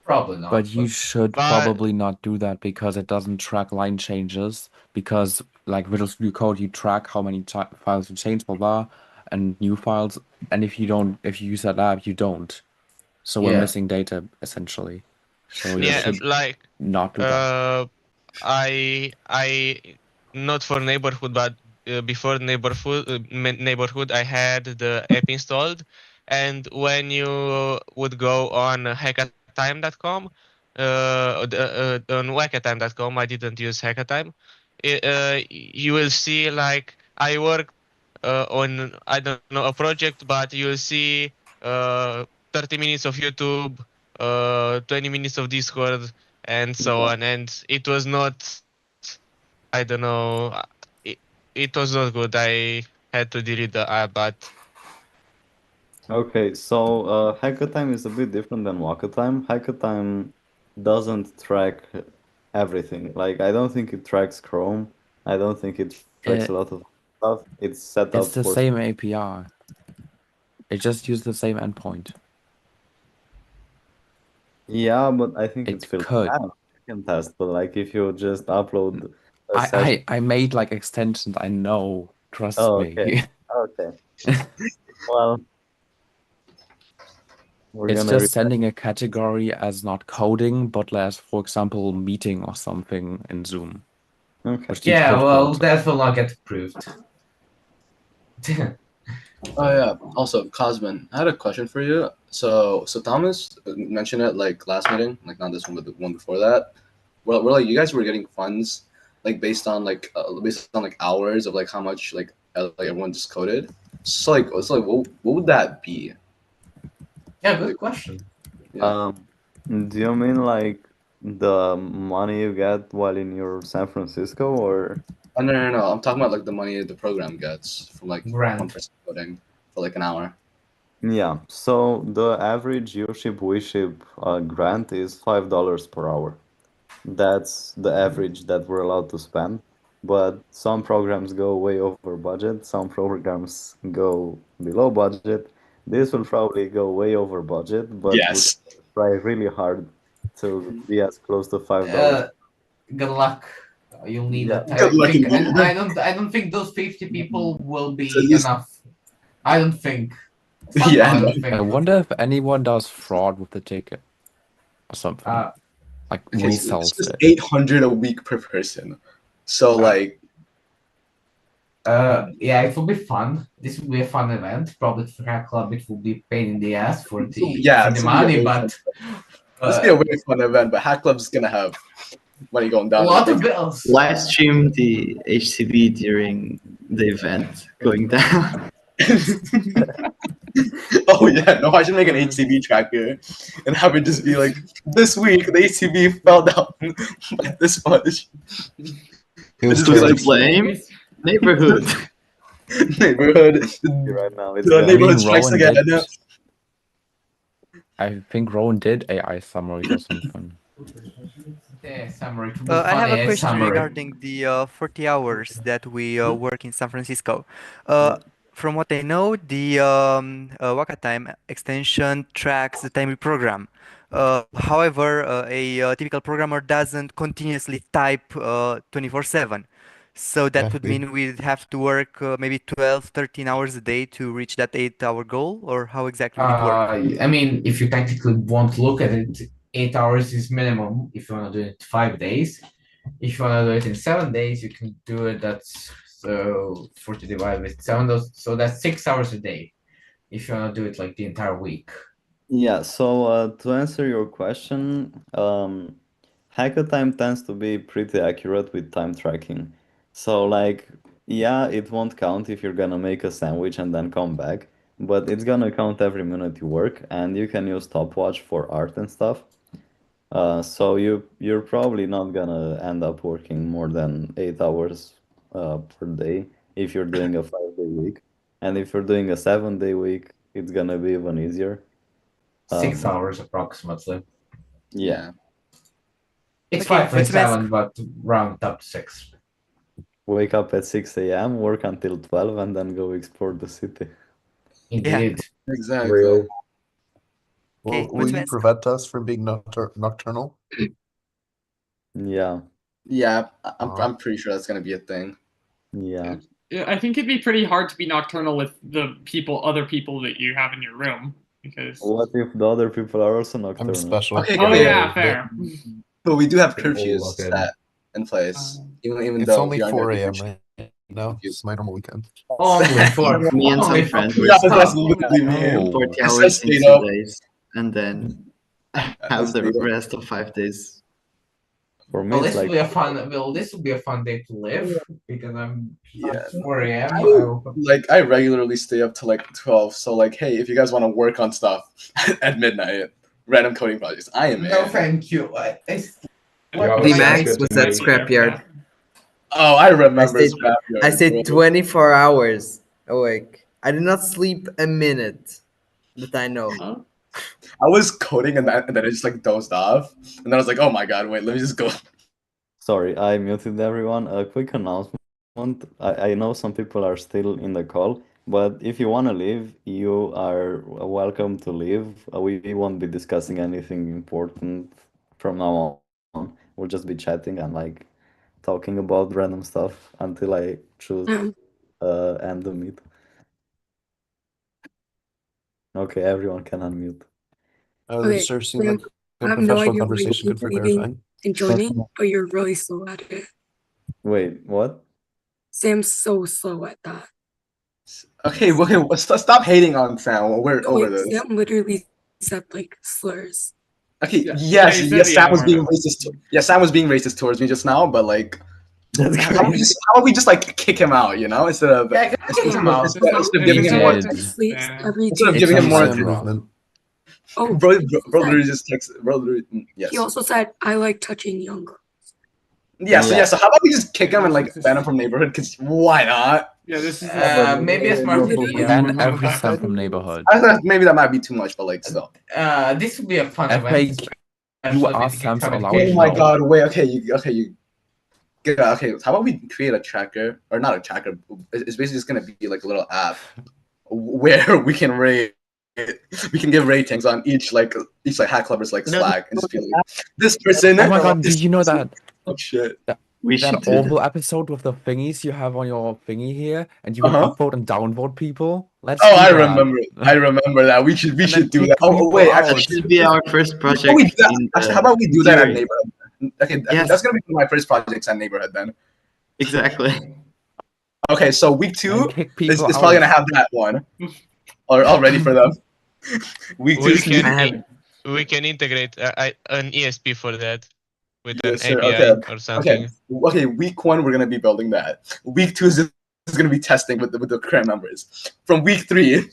Probably not. But you should probably not do that because it doesn't track line changes. Because like Visual Studio Code, you track how many files you change, blah blah, and new files. And if you use that app, you don't. So we're Yeah. missing data essentially. So you Yeah, should like not do that. I not for neighborhood, but before neighborhood, I had the app installed, and when you would go on hackatime.com, on wackatime.com, I didn't use hackatime. You will see like I worked on I don't know a project, but you'll see 30 minutes of YouTube, 20 minutes of Discord, and so on. And it was not, I don't know, it was not good. I had to delete the app, but Okay, so hacker time is a bit different than walker time. Hacker time doesn't track everything. Like I don't think it tracks Chrome. I don't think it tracks a lot of stuff, it's set up It's the for same API. It just used the same endpoint. Yeah, but I think it's It still could. bad. You can test, but like if you just upload a session. I made like extensions. I know. Trust Oh, me. okay. Okay. Well, we're It's gonna just sending a category as not coding, but as, for example, meeting or something in Zoom. Okay. Which Yeah, could well, put. that will not get approved. Oh yeah. Also, Cosman, I had a question for you. So Thomas mentioned it like last meeting, like not this one, but the one before that. Well, we're like you guys were getting funds like based on like hours of like how much like everyone just coded. So like what would that be? Yeah, good question. Do you mean like the money you get while in your San Francisco or? Oh, no. I'm talking about like the money the program gets from like Grant. one person coding for like an hour. Yeah, so the average YouShip WeShip grant is $5 per hour. That's the average that we're allowed to spend. But some programs go way over budget, some programs go below budget. This will probably go way over budget, but we're Yes. gonna try really hard to be as close to $5. Good luck. You'll need Yeah. it. Good luck think, indeed. and I don't think those 50 people will be So he's- enough. I don't think. Somehow Yeah, I no. don't think. I wonder if anyone does fraud with the ticket or something. Like Okay, so resells this is it. 800 a week per person. So like Yeah, it will be fun. This will be a fun event. Probably for Hack Club, it will be a pain in the ass for the this will be a money, way but this will be a way fun event, but Hack Club's gonna have money going a down. lot of bills. Live stream the HCB during the event going down. Oh yeah, no, I should make an HCB tracker and have it just be like this week the HCB fell down by this much. Who's to blame? Neighborhood. Neighborhood. Right now, it's The neighborhood strikes Rowan again. did- I think Rowan did AI summaries or something. Yeah, summary. I have a question regarding the 40 hours that we work in San Francisco. From what I know, the Waka Time extension tracks the time we program. However, a typical programmer doesn't continuously type 24/7. So that would mean we'd have to work maybe 12, 13 hours a day to reach that 8-hour goal, or how exactly would it work? I mean, if you technically want to look at it, 8 hours is minimum if you want to do it 5 days. If you want to do it in 7 days, you can do it. That's so 40 divided with 7, so that's 6 hours a day. If you want to do it like the entire week. Yeah, so to answer your question, hacker time tends to be pretty accurate with time tracking. So like, yeah, it won't count if you're gonna make a sandwich and then come back, but it's gonna count every minute you work, and you can use stopwatch for art and stuff. So you're probably not gonna end up working more than 8 hours per day if you're doing a 5-day week, and if you're doing a 7-day week, it's gonna be even easier. 6 hours approximately. Yeah. It's Okay, 5.7, but round up to 6. Wake up at 6 a.m., work until 12, and then go explore the city. Indeed. Exactly. Real. Will you prevent us from being nocturnal? Yeah. Yeah, I'm pretty sure that's gonna be a thing. Yeah. I think it'd be pretty hard to be nocturnal with the other people that you have in your room, because. What if the other people are also nocturnal? special. Okay, Oh okay, yeah, fair. But we do have They're all curfews locked in. set in place, even It's though only we aren't 4 gonna be a.m. curfew- right now. It's my normal weekend. Only for Me and only some friends for were Yeah, stuck that's literally me. 40 I hours in stayed 2 up. days, and then I have the stayed up. rest of 5 days. For me, Well, it's this will like be a fun. Well, this will be a fun day to live because I'm Yeah. 4 a.m. I regularly stay up to like 12. So like, hey, if you guys want to work on stuff at midnight, random coding projects, I am No, in. thank you. The max was at Scrapyard. Oh, I remember I stayed Scrapyard, bro. 24 hours awake. I did not sleep a minute that I know. I was coding and then I just like dozed off, and then I was like, oh my god, wait, let me just go. Sorry, I muted everyone. A quick announcement. I know some people are still in the call, but if you want to leave, you are welcome to leave. We won't be discussing anything important from now on. We'll just be chatting and like talking about random stuff until I choose end the meet. Okay, everyone can unmute. Okay, This seems like I a have no professional idea why you conversation. keep Good for leaving clarifying. and joining, but you're really slow at it. Wait, what? Sam's so slow at that. Okay, stop hating on Sam. We're No, over wait, this. Sam literally said like slurs. Okay, Yeah, yes, he said yes, the Sam was N-word. being racist. Yeah, Sam was being racist towards me just now, but like, That's how about we just like kick him out, you know, instead of Yeah, kick him out. instead of giving him more did. He sleeps every instead of two giving him more days. attention. Oh, bro, he also bro said- literally just texts. Bro, literally, yes. He also said, "I like touching young girls." Yeah, so how about we just kick him and like ban him from neighborhood? Because why not? Yeah, this is maybe a smart idea. Ban every Sam from neighborhood. I don't know, maybe that might be too much, but like still. This would be a fun event. You are Sam's allowed. Oh my god! Wait. Okay. You. Yeah, okay. How about we create a tracker, or not a tracker? It's basically just gonna be like a little app where we can rate. We can give ratings on each hack clubber's like Slack and just be like, this person. Oh my god! Did you know that? Oh shit. We that should do awful that. episode with the thingies you have on your thingy here, and you can upvote and downvote people. Let's. Oh, do I that. remember. I remember that. We should do that. Oh, people wait. out. Actually, Should be our first project. Actually, how about we do that at neighborhood? Okay, Yes. that's gonna be my first project at neighborhood then. Exactly. Okay, so week 2 is people probably out. gonna have that one, or all ready for them. Week 2 We is we can integrate an ESP for that with Yes, an sir. API Okay. or something. Okay. Week 1 we're gonna be building that. Week 2 is gonna be testing with the current members. From week 3,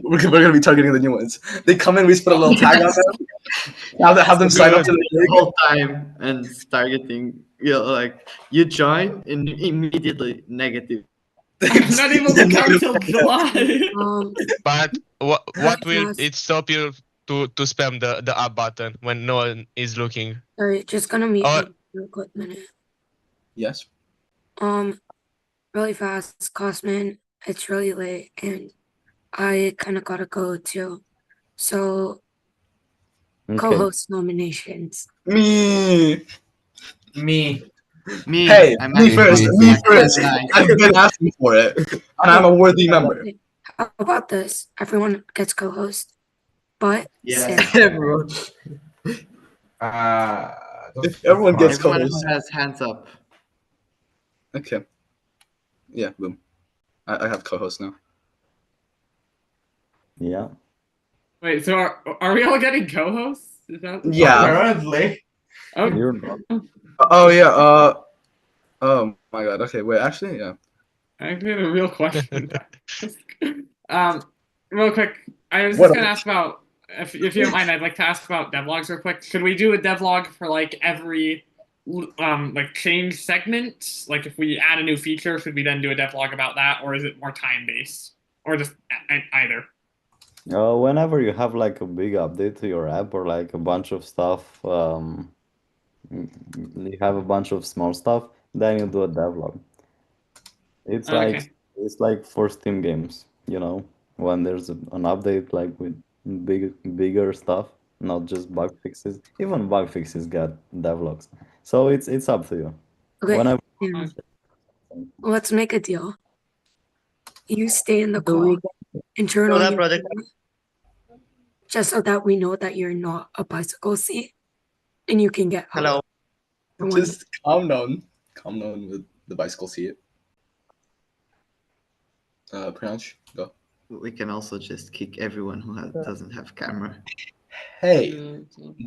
we're gonna be targeting the new ones. They come in, we just put a little tag on them. Have them sign up to the whole time and targeting. You know, like you join and immediately negative. I'm not able to count till July. But what will it stop you to spam the up button when no one is looking? Alright, just gonna meet Oh. up for a quick minute. Yes. Really fast, Cosman. It's really late, and I kind of gotta go too. So, co-host nominations. Me. Me. Hey, me first. Me first. I've been asking for it, and I'm a worthy member. How about this? Everyone gets co-host, but Yes. Sam. Everyone. If everyone gets Everyone co-host. who has hands up. Okay. Yeah, boom. I have co-host now. Yeah. Wait, so are we all getting co-hosts? Is that Yeah. Apparently. Oh. You're not. Oh yeah. Oh my god. Okay. Wait. Actually, yeah. I actually had a real question. Real quick, I was What just gonna else? ask about if you don't mind, I'd like to ask about devlogs real quick. Should we do a devlog for like every like change segment? Like if we add a new feature, should we then do a devlog about that, or is it more time based, or just either? Whenever you have like a big update to your app or like a bunch of stuff, you have a bunch of small stuff, then you do a devlog. It's Okay. like for Steam games, you know, when there's an update like with bigger stuff, not just bug fixes. Even bug fixes get devlogs. So it's up to you. Okay, Whenever let's make a deal. You stay in the call and turn So on that your project- camera, just so that we know that you're not a bicycle seat, and you can get out. Hello. For one Just calm down. Calm down with the bicycle seat. Priyansh, go. We can also just kick everyone who doesn't have camera. Hey,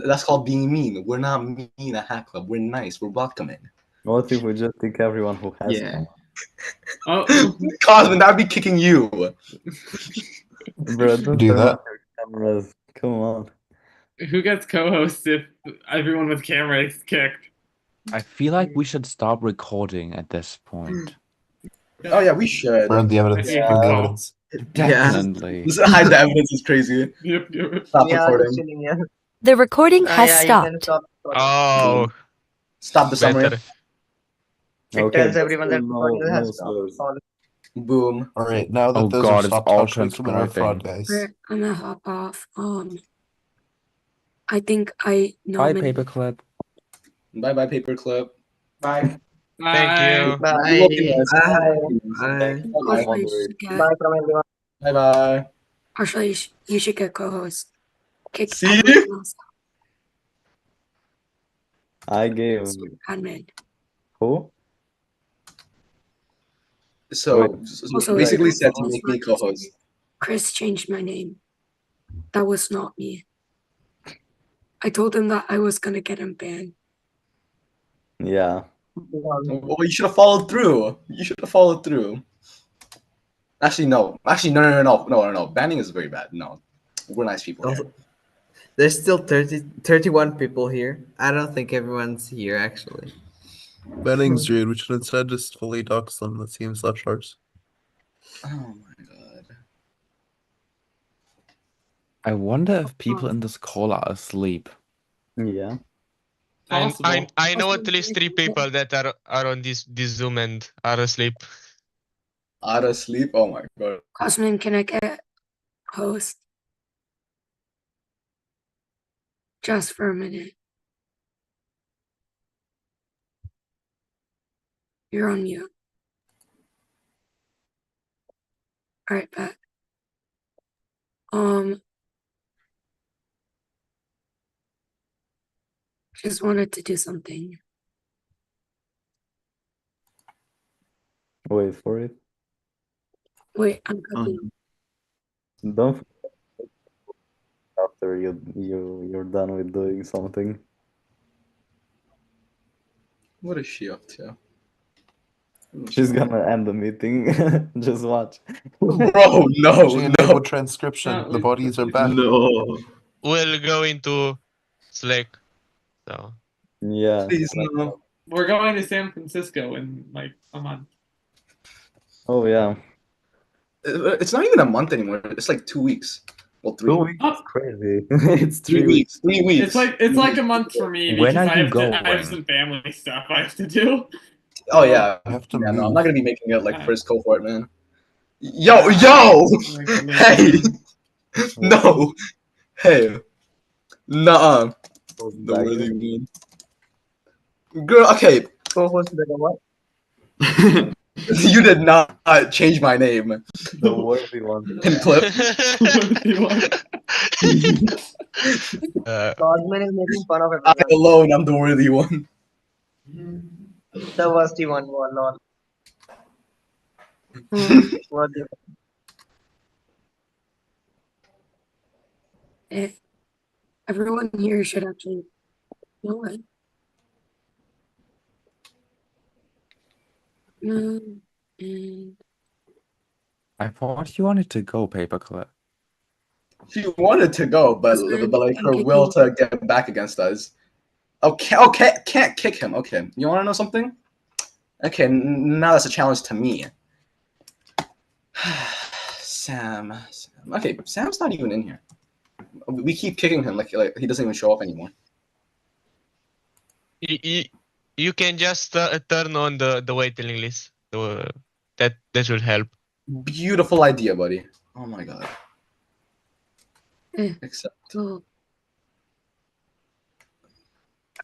that's called being mean. We're not mean at Hack Club. We're nice. We're welcoming. What if we just pick everyone who has Yeah. camera? Cosmin, that'd be kicking you. Bro, don't Do turn that. off your cameras. Come on. Who gets co-host if everyone with camera is kicked? I feel like we should stop recording at this point. Oh yeah, we should. Burn the evidence. Yeah. Burn the evidence. Definitely. Just hide the evidence is crazy. Yep. Stop Yeah, recording. just chilling here. The recording has Yeah, you can stopped. stop. Oh, Stop the summary. better. It tells everyone that no, audio no has slurs. Boom. All right, now that Oh those God, are it's stopped, all talk quick criminal fraud, guys. Alright, I'm gonna hop off. I think I Bye, nominated. Paperclip. Bye bye, Paperclip. Bye. Thank you. Bye. We love you guys. Bye. Bye. Also, you should get, Bye from everyone. Bye bye. actually, you should get co-host. Kick See? everyone else I gave admin. who? So, Also, basically Chris said to just make me realized co-host. Chris changed my name. That was not me. I told him that I was gonna get him banned. Yeah. Well, you should have followed through. You should have followed through. Actually, no. No. Banning is very bad. No. We're nice people here. There's still 31 people here. I don't think everyone's here actually. Banning's rude. We should instead just fully dox them. That seems less harsh. Oh my god. I wonder if people in this call are asleep. Yeah. I know at least 3 people that are on this Zoom and are asleep. Are asleep? Oh my god. Cosmin, can I get host? Just for a minute. You're on mute. Alright, back. Just wanted to do something. Wait for it. Wait, I'm cooking. Don't forget after you're done with doing something. What is she up to? She's gonna end the meeting. Just watch. Bro, no, She no. enabled transcription. The bodies are back. No. We'll go into Slack. So Yeah. Please no. We're going to San Francisco in like a month. Oh yeah. It's not even a month anymore. It's like 2 weeks. Well, 3. 2 weeks. It's crazy. It's 3 weeks. 3 weeks. It's like a month for me When because are you I have going? some family stuff I have to do. Oh yeah. I have to Yeah, no, move. I'm not gonna be making it like Yeah. first cohort, man. Yo! Hey! No! Hey! Nuh-uh. The worthy one. Girl, okay. Co-host better what? You did not change my name. The worthy one. Pin clip. Cosmin is making fun of I everyone. alone am the worthy one. The worst one. Lol. Worthy one. Everyone here should actually know it. And I thought you wanted to go, Paperclip. She wanted to go, but like her will to get back against us. Okay, can't kick him. Okay, you want to know something? Okay, now that's a challenge to me. Sam. Okay, Sam's not even in here. We keep kicking him like he doesn't even show up anymore. You can just turn on the waiting list. That will help. Beautiful idea, buddy. Oh my god. Except. Oh.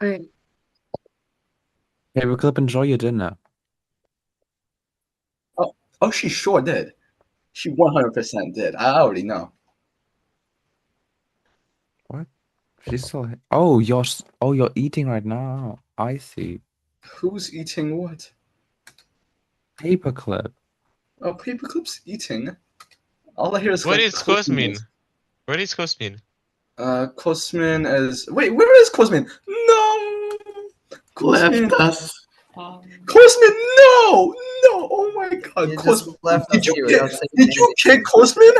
Alright. Paperclip, enjoy your dinner. Oh, she sure did. She 100% did. I already know. What? She's still. Oh, you're eating right now. I see. Who's eating what? Paperclip. Oh, Paperclip's eating. All I hear is. Where is Cosmin? Where is Cosmin? Cosmin is. Wait, where is Cosmin? No. Cosmin. Left us. Cosmin, no, no! Oh my God, You Cosmin! just left us here without saying Did you anything. kick Cosmin?